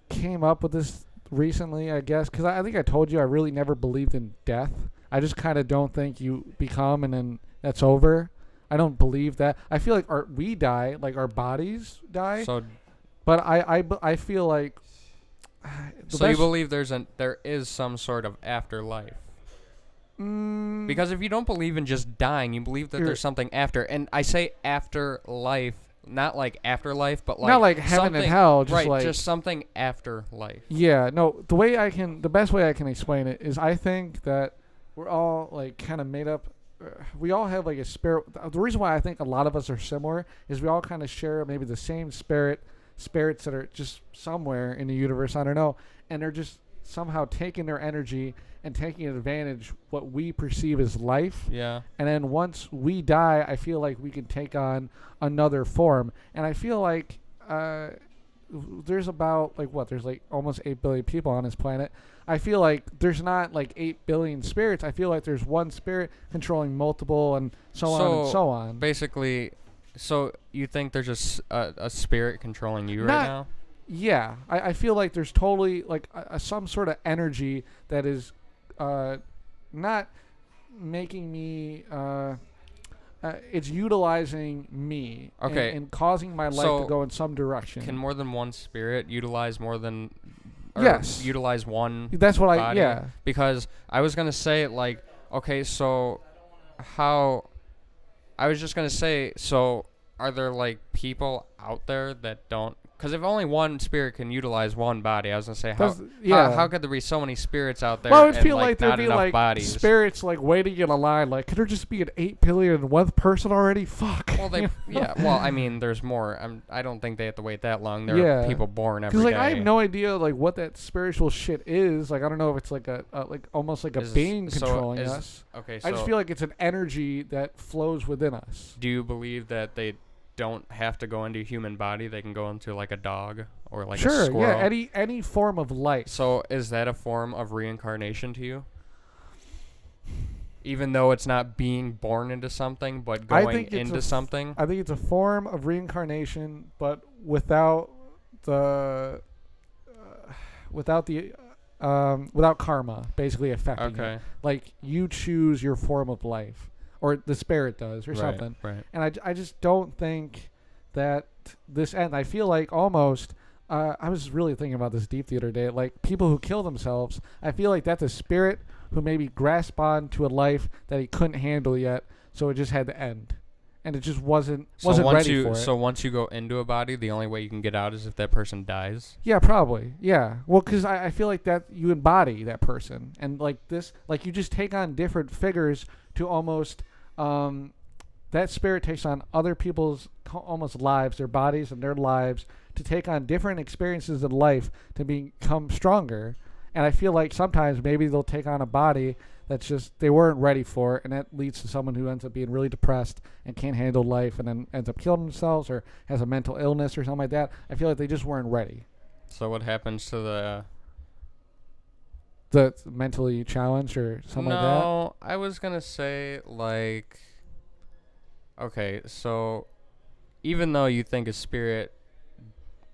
came up with this recently, I guess, because I think I told you I really never believed in death. I just kind of don't think you become and then that's over. I don't believe that. I feel like we die, like our bodies die. So But I feel like So you believe there is some sort of afterlife? Because if you don't believe in just dying, you believe that there's something after. And I say afterlife, not like afterlife, but like not like heaven and hell, just right? like Just something after life. Yeah, no. The best way I can explain it is I think that we're all like kind of made up. We all have like a spirit. The reason why I think a lot of us are similar is we all kind of share maybe the same spirits that are just somewhere in the universe. I don't know, and they're just somehow taking their energy and taking advantage what we perceive as life. Yeah. And then once we die, I feel like we can take on another form. And I feel like there's about there's like almost 8 billion people on this planet. I feel like there's not like 8 billion spirits. I feel like there's one spirit controlling multiple and so on and so on. Basically, so you think there's just a spirit controlling you right now? Yeah. I feel like there's totally like some sort of energy that is not making me it's utilizing me and causing my life to go in some direction. Can more than one spirit utilize more than yes utilize one that's what body? Yeah, because I was gonna say like, okay, so how I was just gonna say, so are there like people out there that don't? Because if only one spirit can utilize one body, I was gonna say how could there be so many spirits out there? Well, I would and feel like there'd not be enough like bodies. spirits like waiting in a line. Like, could there just be an 8 billion and one person already? Fuck. Well, yeah. Well, I mean, there's more. I don't think they have to wait that long. There are people born every day. Because like I have no idea like what that spiritual shit is. Like I don't know if it's like a like almost like a being controlling us. Okay. So I just feel like it's an energy that flows within us. Do you believe that they don't have to go into a human body? They can go into like a dog or like a squirrel? Yeah, any form of life. So is that a form of reincarnation to you? Even though it's not being born into something, but going into something? I think it's a form of reincarnation, but without karma basically affecting it. Like you choose your form of life. Or the spirit does, or something. Right. And I just don't think that this end. I feel like almost. I was really thinking about this deep the other day. Like people who kill themselves, I feel like that's a spirit who maybe grasped on to a life that he couldn't handle yet, so it just had to end, and it just wasn't ready for it. So once you go into a body, the only way you can get out is if that person dies. Yeah, probably. Yeah. Well, because I feel like that you embody that person, and like this, like you just take on different figures to almost. That spirit takes on other people's almost lives, their bodies and their lives, to take on different experiences in life to become stronger. And I feel like sometimes maybe they'll take on a body that's just they weren't ready for, and that leads to someone who ends up being really depressed and can't handle life and then ends up killing themselves or has a mental illness or something like that. I feel like they just weren't ready. So what happens to the mentally challenged or something like that? No, I was going to say like, okay, so even though you think a spirit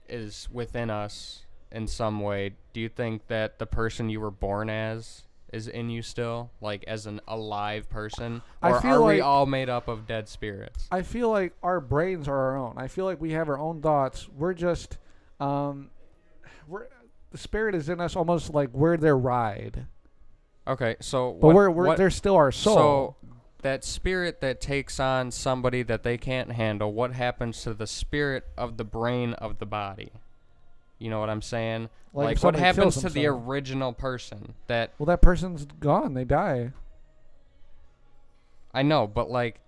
is within us in some way, do you think that the person you were born as is in you still, like as an alive person, or are we all made up of dead spirits? I feel like our brains are our own. I feel like we have our own thoughts. We're just the spirit is in us, almost like we're their ride. Okay, so but they're still our soul. So that spirit that takes on somebody that they can't handle, what happens to the spirit of the brain of the body? You know what I'm saying? Like what happens to the original person? That person's gone. They die. I know, but like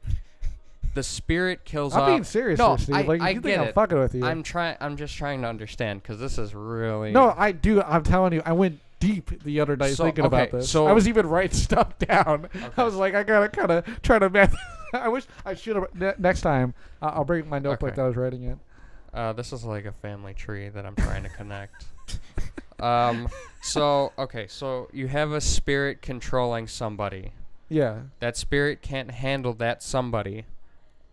the spirit kills off. I'm being serious, no, Steve. Like, I you get think I'm fucking with you. I'm just trying to understand because this is really. No, I do. I'm telling you, I went deep the other night thinking about this. So I was even writing stuff down. Okay. I was like, I gotta kind of try to math. I wish I should have. Next time, I'll bring my notebook that I was writing in. This is like a family tree that I'm trying to connect. So you have a spirit controlling somebody. Yeah. That spirit can't handle that somebody.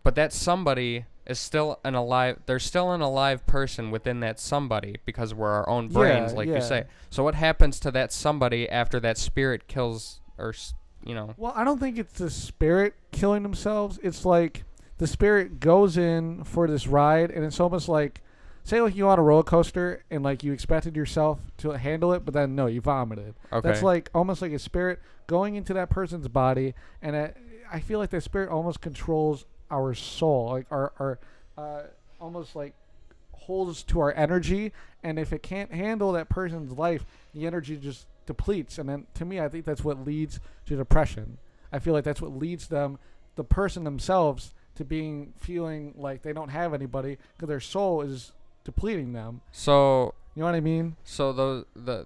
But that somebody is still there's still an alive person within that somebody because we're our own brains, you say. So what happens to that somebody after that spirit kills Well, I don't think it's the spirit killing themselves. It's like the spirit goes in for this ride, and it's almost like say like you on a roller coaster and like you expected yourself to handle it, but then no, you vomited. Okay. That's like almost like a spirit going into that person's body, and I feel like that spirit almost controls our soul, like our almost like holds to our energy, and if it can't handle that person's life, the energy just depletes, and then to me, I think that's what leads to depression. I feel like that's what leads them, the person themselves, to feeling like they don't have anybody because their soul is depleting them. So you know what I mean? So the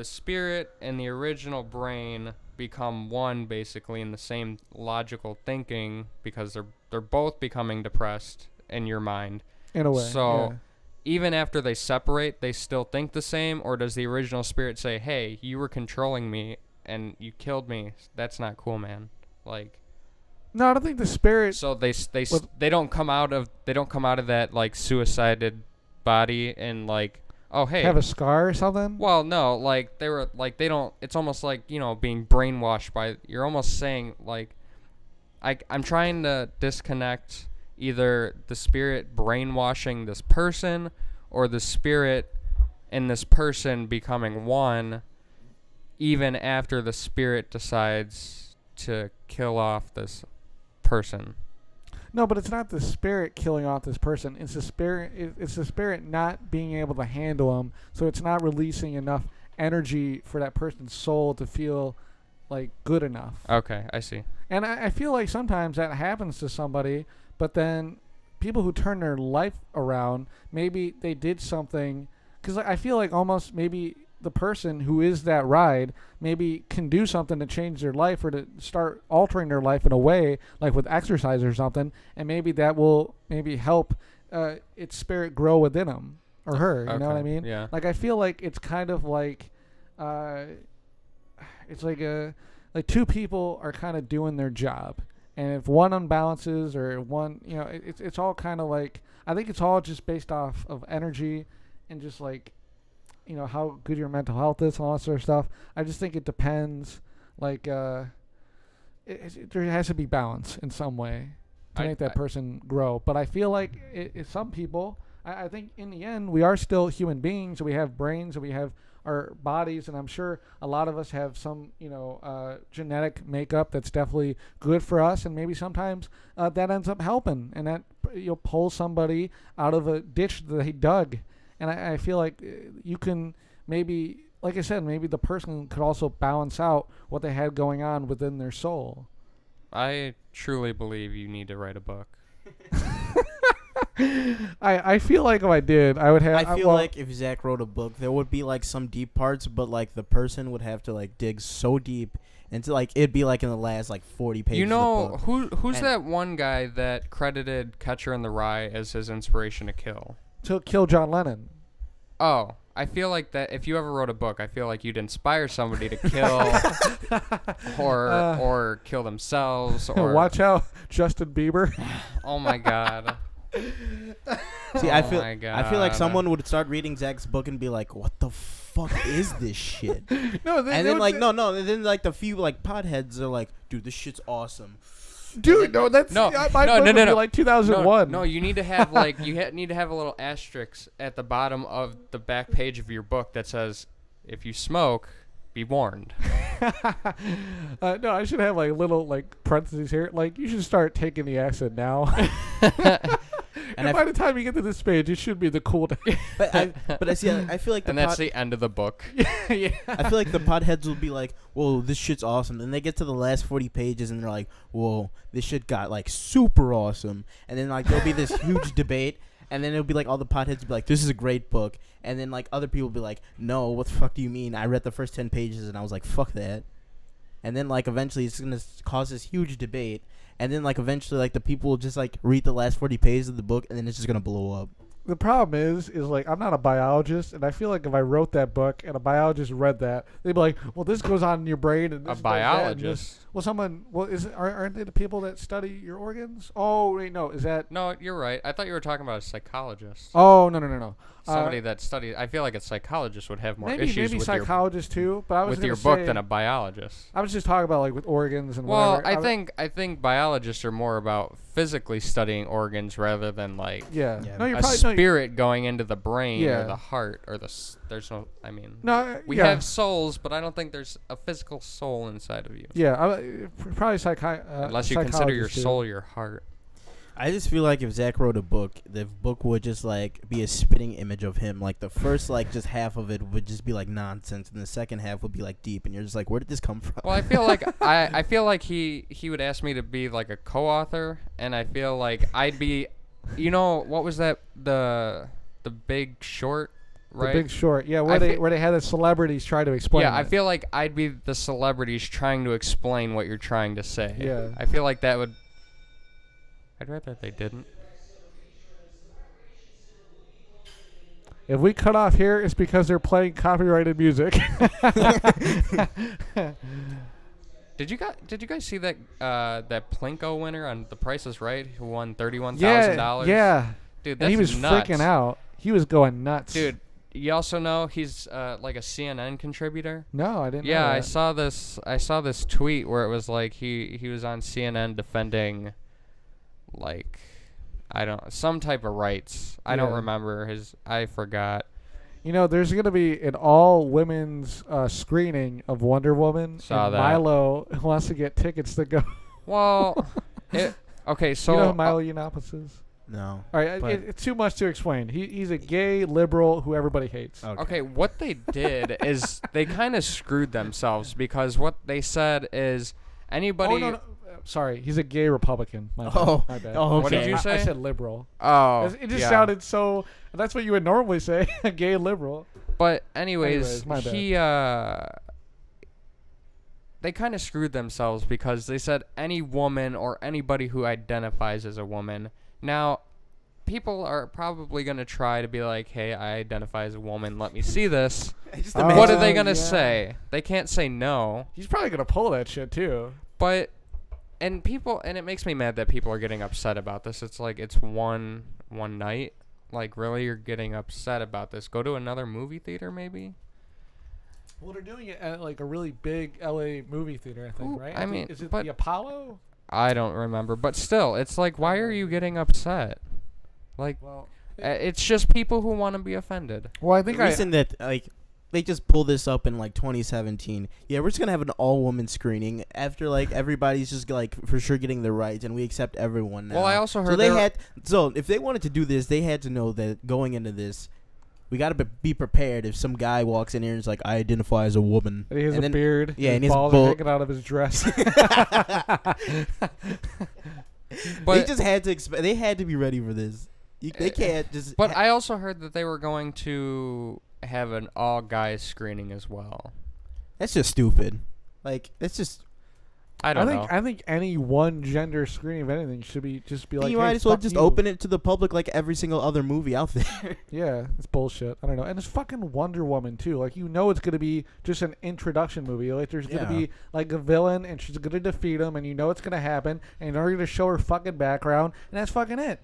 spirit and the original brain become one, basically, in the same logical thinking, because they're both becoming depressed in your mind. In a way. So yeah. even after they separate, they still think the same, or does the original spirit say, "Hey, you were controlling me and you killed me. That's not cool, man." Like, no, I don't think the spirit. so they don't come out of that like suicided body and like, oh hey, have a scar or something. well, no, like they were like they don't. It's almost like, you know, being brainwashed by. You're almost saying like, I'm trying to disconnect either the spirit brainwashing this person or the spirit and this person becoming one, even after the spirit decides to kill off this person. No, but it's not the spirit killing off this person. It's the spirit. It's the spirit not being able to handle them, so it's not releasing enough energy for that person's soul to feel like good enough. Okay, I see. And I feel like sometimes that happens to somebody, but then people who turn their life around, maybe they did something, because I feel like almost maybe the person who is that ride maybe can do something to change their life or to start altering their life in a way, like with exercise or something, and maybe that will maybe help its spirit grow within them or her. You know what I mean? Yeah. Like I feel like it's kind of like it's like two people are kind of doing their job, and if one unbalances or one, you know, it's all kind of like, I think it's all just based off of energy and just like, you know, how good your mental health is and all that sort of stuff. I just think it depends. Like, there has to be balance in some way to make that person grow. But I feel like some people, I think in the end, we are still human beings. We have brains and we have our bodies. And I'm sure a lot of us have some, you know, genetic makeup that's definitely good for us. And maybe sometimes that ends up helping. And that you'll pull somebody out of a ditch that they dug. And I feel like you can maybe, like I said, maybe the person could also balance out what they had going on within their soul. I truly believe you need to write a book. I feel like if I did, I would have. I feel like if Zach wrote a book, there would be like some deep parts, but like the person would have to like dig so deep into like it'd be like in the last like 40 pages. You know, of the book. who's that one guy that credited Catcher in the Rye as his inspiration to kill? To kill John Lennon. Oh, I feel like that if you ever wrote a book, I feel like you'd inspire somebody to kill or kill themselves or watch out, Justin Bieber. Oh my God. See, oh I feel my God. I feel like someone would start reading Zach's book and be like, "What the fuck is this shit?" No, and then like no, and then like the few like potheads are like, "Dude, this shit's awesome." Dude, no, that's no, my book would be like 2001. No, you need to have like need to have a little asterisk at the bottom of the back page of your book that says, "If you smoke, be warned." No, I should have like little like parentheses here. Like you should start taking the acid now. And by the time you get to this page, it should be the cool day. But I see. I feel like and that's the end of the book. Yeah. I feel like the potheads will be like, "Whoa, this shit's awesome." Then they get to the last 40 pages and they're like, "Whoa, this shit got like super awesome." And then like there'll be this huge debate, and then it'll be like all the potheads will be like, "This is a great book," and then like other people will be like, "No, what the fuck do you mean? I read the first 10 pages and I was like, fuck that." And then like eventually it's gonna cause this huge debate. And then, like, eventually, like, the people will just, like, read the last 40 pages of the book, and then it's just going to blow up. The problem is, like, I'm not a biologist, and I feel like if I wrote that book and a biologist read that, they'd be like, well, this goes on in your brain, and this A biologist? Aren't they the people that study your organs? Oh, wait, no, is that... No, you're right. I thought you were talking about a psychologist. Oh, no. somebody that studies. I feel like a psychologist would have more issues maybe with psychologists too. But I was with your gonna book say, than a biologist. I was just talking about like with organs and Well, whatever. I think biologists are more about physically studying organs rather than like Yeah. Yeah. No, you're a probably spirit going into the brain Yeah. or the heart or there's no. I mean, no. we yeah. have souls, but I don't think there's a physical soul inside of you. Yeah, probably Unless you consider your soul your heart. I just feel like if Zach wrote a book, the book would just like be a spitting image of him. Like the first like just half of it would just be like nonsense, and the second half would be like deep, and you're just like, where did this come from? Well, I feel like I feel like he would ask me to be like a co-author, and I feel like I'd be, you know, what was that the Big Short, right? The Big Short. Yeah, where they had the celebrities try to explain. Yeah, I it. feel like I'd be the celebrities trying to explain what you're trying to say. Yeah. I feel like that would. I'd rather they didn't. If we cut off here, it's because they're playing copyrighted music. Did you guys see that that Plinko winner on The Price is Right who won $31,000? Yeah. Dude, that's And he was nuts. freaking out. He was going nuts. Dude, you also know he's like a CNN contributor. No, I didn't. Yeah, know I that. saw this tweet where it was like he was on CNN defending like some type of rights. I don't Yeah. remember I forgot. You know, there's going to be an all-women's screening of Wonder Woman. Saw and that. Milo wants to get tickets to go. Well, okay, so you know who Milo Yiannopoulos is? No. All right, but- it's too much to explain. He's a gay liberal who everybody hates. Okay, what they did is they kind of screwed themselves because what they said is anybody. Oh, no. Sorry, he's a gay Republican. My bad. Oh. My bad. Oh, What did you I say? said liberal. Oh, It just yeah. sounded so. That's what you would normally say, a gay liberal. But anyways, my bad. They kind of screwed themselves because they said any woman or anybody who identifies as a woman. Now, people are probably going to try to be like, hey, I identify as a woman. Let me see this. Just Oh, What are imagine- they going to yeah. say? They can't say no. He's probably gonna pull that shit too. But, and it makes me mad that people are getting upset about this. It's like, it's one night. Like, really, you're getting upset about this. Go to another movie theater, maybe? Well, they're doing it at like a really big LA movie theater, I think, Ooh, right? I mean, is it but- the Apollo? I don't remember. But still, it's like, why are you getting upset? Like, Well, it's just people who want to be offended. I The think reason that like they just pulled this up in like 2017. Yeah, we're just gonna have an all-woman screening after like everybody's just like for sure getting their rights, and we accept everyone now. Well, I also heard So if they wanted to do this, they had to know that going into this, we gotta be prepared. If some guy walks in here and is like, "I identify as a woman," he has and a then- beard. yeah, his and his balls bull- are hanging out of his dress. But they just had to. They had to be ready for this. They can't just. But I also heard that they were going to have an all guys screening as well. That's just stupid. Like it's just. I don't know. I think any one gender screening of anything should be like. You hey, might as well fuck just you. open it to the public like every single other movie out there. Yeah, it's bullshit. I don't know. And it's fucking Wonder Woman too. Like it's gonna be just an introduction movie. Like there's gonna Yeah. be like a villain and she's gonna defeat him and it's gonna happen and they're gonna show her fucking background and that's fucking it.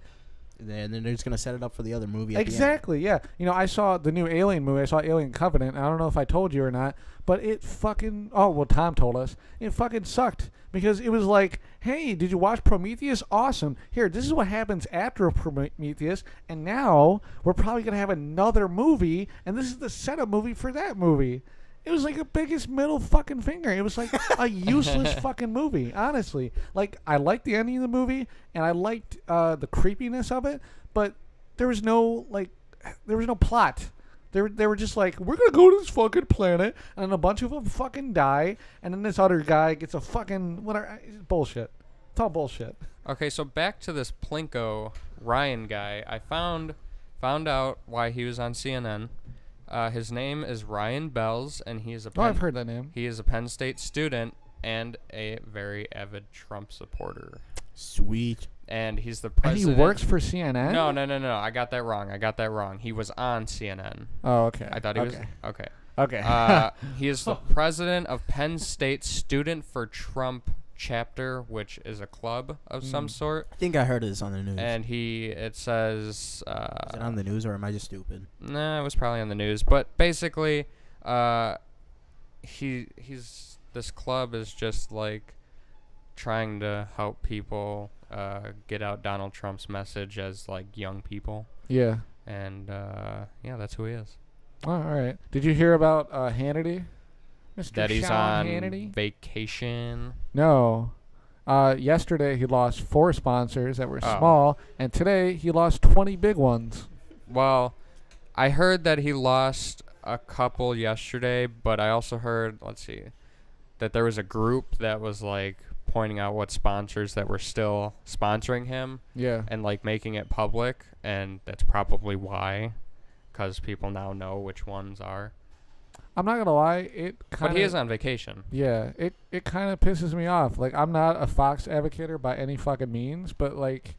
And then they're just gonna set it up for the other movie. At Exactly, yeah. I saw the new Alien movie. I saw Alien Covenant. I don't know if I told you or not, but it fucking... Oh, well, Tom told us. It fucking sucked because it was like, hey, did you watch Prometheus? Awesome. Here, this is what happens after Prometheus, and now we're probably going to have another movie, and this is the setup movie for that movie. It was like a biggest middle fucking finger. It was like a useless fucking movie, honestly. Like, I liked the ending of the movie, and I liked the creepiness of it, but there was no plot. They were just like, we're going to go to this fucking planet, and then a bunch of them fucking die, and then this other guy gets a fucking, whatever, it's bullshit. It's all bullshit. Okay, so back to this Plinko Ryan guy. I found out why he was on CNN. His name is Ryan Bells, and he is a I've heard that name. He is a Penn State student and a very avid Trump supporter. Sweet. And he's the And president. he works for CNN? No. I got that wrong. He was on CNN. Oh, okay. I thought he was okay. Okay. He is the president of Penn State Student for Trump chapter, which is a club of some sort. I think I heard this on the news. And it says... Is it on the news, or am I just stupid? Nah, it was probably on the news. But basically, this club is just, like, trying to help people get out Donald Trump's message as, like, young people. Yeah. And, yeah, that's who he is. Oh, all right. Did you hear about Hannity? Mr. That he's Sean on Hannity? vacation. No. Yesterday he lost 4 sponsors that were Oh. small, and today he lost 20 big ones. Well, I heard that he lost a couple yesterday, but I also heard, let's see, that there was a group that was, like, pointing out what sponsors that were still sponsoring him Yeah. and, like, making it public, and that's probably why, because people now know which ones are. I'm not gonna lie, it kind of. But he is on vacation. Yeah, it kind of pisses me off. Like, I'm not a Fox advocator by any fucking means, but, like,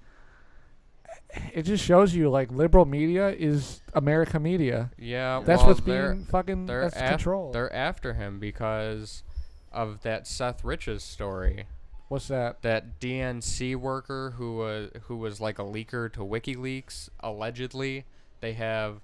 it just shows you, like, liberal media is America media. Yeah, That's well, what's being fucking, that's controlled. They're after him because of that Seth Rich's story. What's that? That DNC worker who was like a leaker to WikiLeaks, allegedly. They have,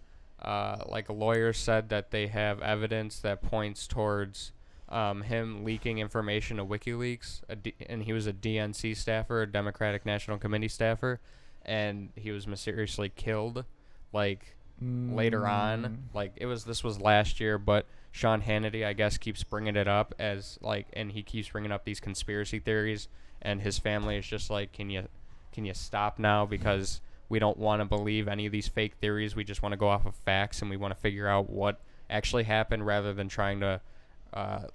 like, a lawyer said that they have evidence that points towards him leaking information to WikiLeaks, and he was a DNC staffer, a Democratic National Committee staffer, and he was mysteriously killed, like, later on. Like, this was last year, but Sean Hannity, I guess, keeps bringing it up as, like, and he keeps bringing up these conspiracy theories, and his family is just like, can you stop now, because we don't want to believe any of these fake theories. We just want to go off of facts, and we want to figure out what actually happened rather than trying to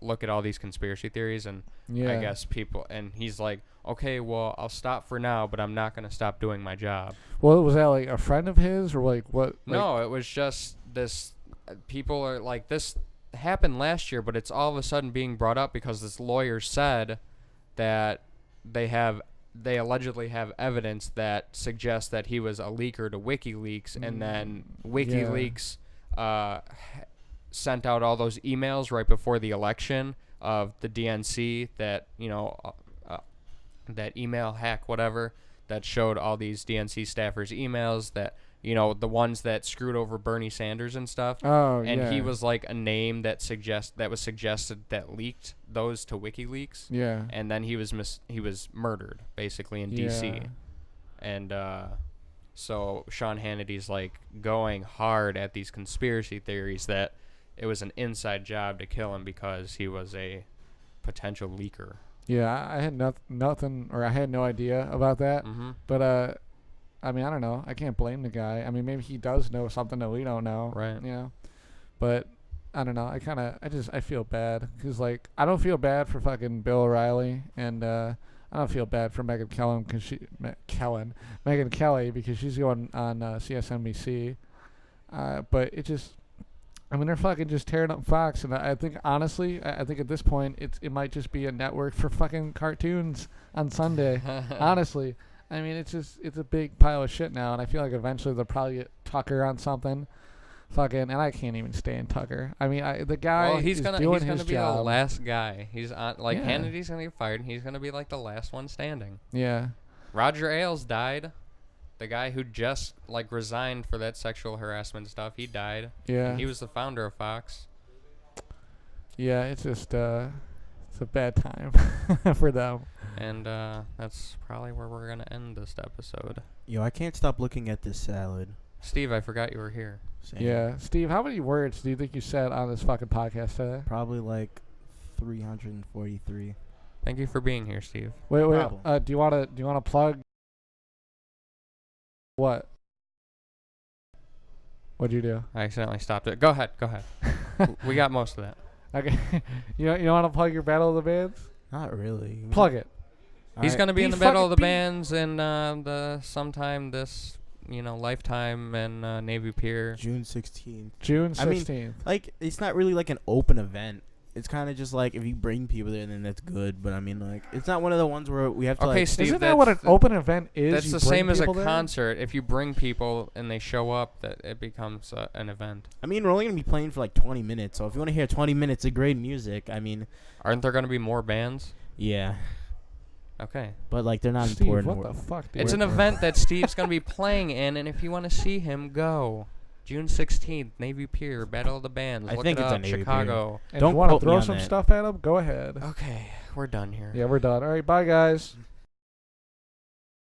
look at all these conspiracy theories. And I guess people, and he's like, okay, well, I'll stop for now, but I'm not going to stop doing my job. Well, was that, like, a friend of his, or, like, what? No, it was just this. People are like, this happened last year, but it's all of a sudden being brought up because this lawyer said that they allegedly have evidence that suggests that he was a leaker to WikiLeaks, and then WikiLeaks sent out all those emails right before the election of the DNC that, that email hack, whatever, that showed all these DNC staffers' emails that, the ones that screwed over Bernie Sanders and stuff. Oh, and he was like a name that was suggested that leaked those to WikiLeaks. Yeah. And then he was murdered basically in DC. And so Sean Hannity's like going hard at these conspiracy theories that it was an inside job to kill him because he was a potential leaker. Yeah, I had nothing, or I had no idea about that. Mm-hmm. But I mean, I don't know. I can't blame the guy. I mean, maybe he does know something that we don't know. Right. But I don't know. I feel bad. Because, like, I don't feel bad for fucking Bill O'Reilly. And I don't feel bad for Megyn Kelly because she's going on CSNBC. But it just, I mean, they're fucking just tearing up Fox. And I think, honestly, I think at this point, it might just be a network for fucking cartoons on Sunday. Honestly. I mean, it's a big pile of shit now, and I feel like eventually they'll probably get Tucker on something. Fucking, and I can't even stand Tucker. I mean, the guy he's is gonna doing his be job. the last guy. He's on, like, Yeah. Hannity's gonna get fired, and he's gonna be like the last one standing. Yeah. Roger Ailes died. The guy who just, like, resigned for that sexual harassment stuff, he died. Yeah. And he was the founder of Fox. Yeah, it's just it's a bad time for them. And that's probably where we're gonna end this episode. Yo, I can't stop looking at this salad. Steve, I forgot you were here. Same. Yeah. Steve, how many words do you think you said on this fucking podcast today? Probably like 343. Thank you for being here, Steve. Wait. Problem. Do you wanna plug what? What'd you do? I accidentally stopped it. Go ahead. We got most of that. Okay. you want to plug your Battle of the Bands? Not really. Plug it. He's Alright. gonna be in Be the Battle of the fucking- Bands in the sometime this lifetime and Navy Pier. June 16th. June 16th. I mean, like, it's not really like an open event. It's kind of just like if you bring people there, then that's good. But I mean, like, it's not one of the ones where we have to. Okay, like, Steve, Isn't that what an open event is? That's You the bring same as a people there? concert. If you bring people and they show up, that it becomes an event. I mean, we're only gonna be playing for like 20 minutes. So if you want to hear 20 minutes of great music, I mean, Aren't there going to be more bands? yeah. Okay. But like they're not Steve, important. what the fuck, dude? It's an event that Steve's gonna be playing in, and if you want to see him, go. June 16th, Navy Pier, Battle of the Bands. I Look think it it's up, at Navy Pier. Chicago. And Don't if you want to quote me throw on some that. stuff at him, go ahead. Okay, we're done here. Yeah, we're done. All right, bye, guys.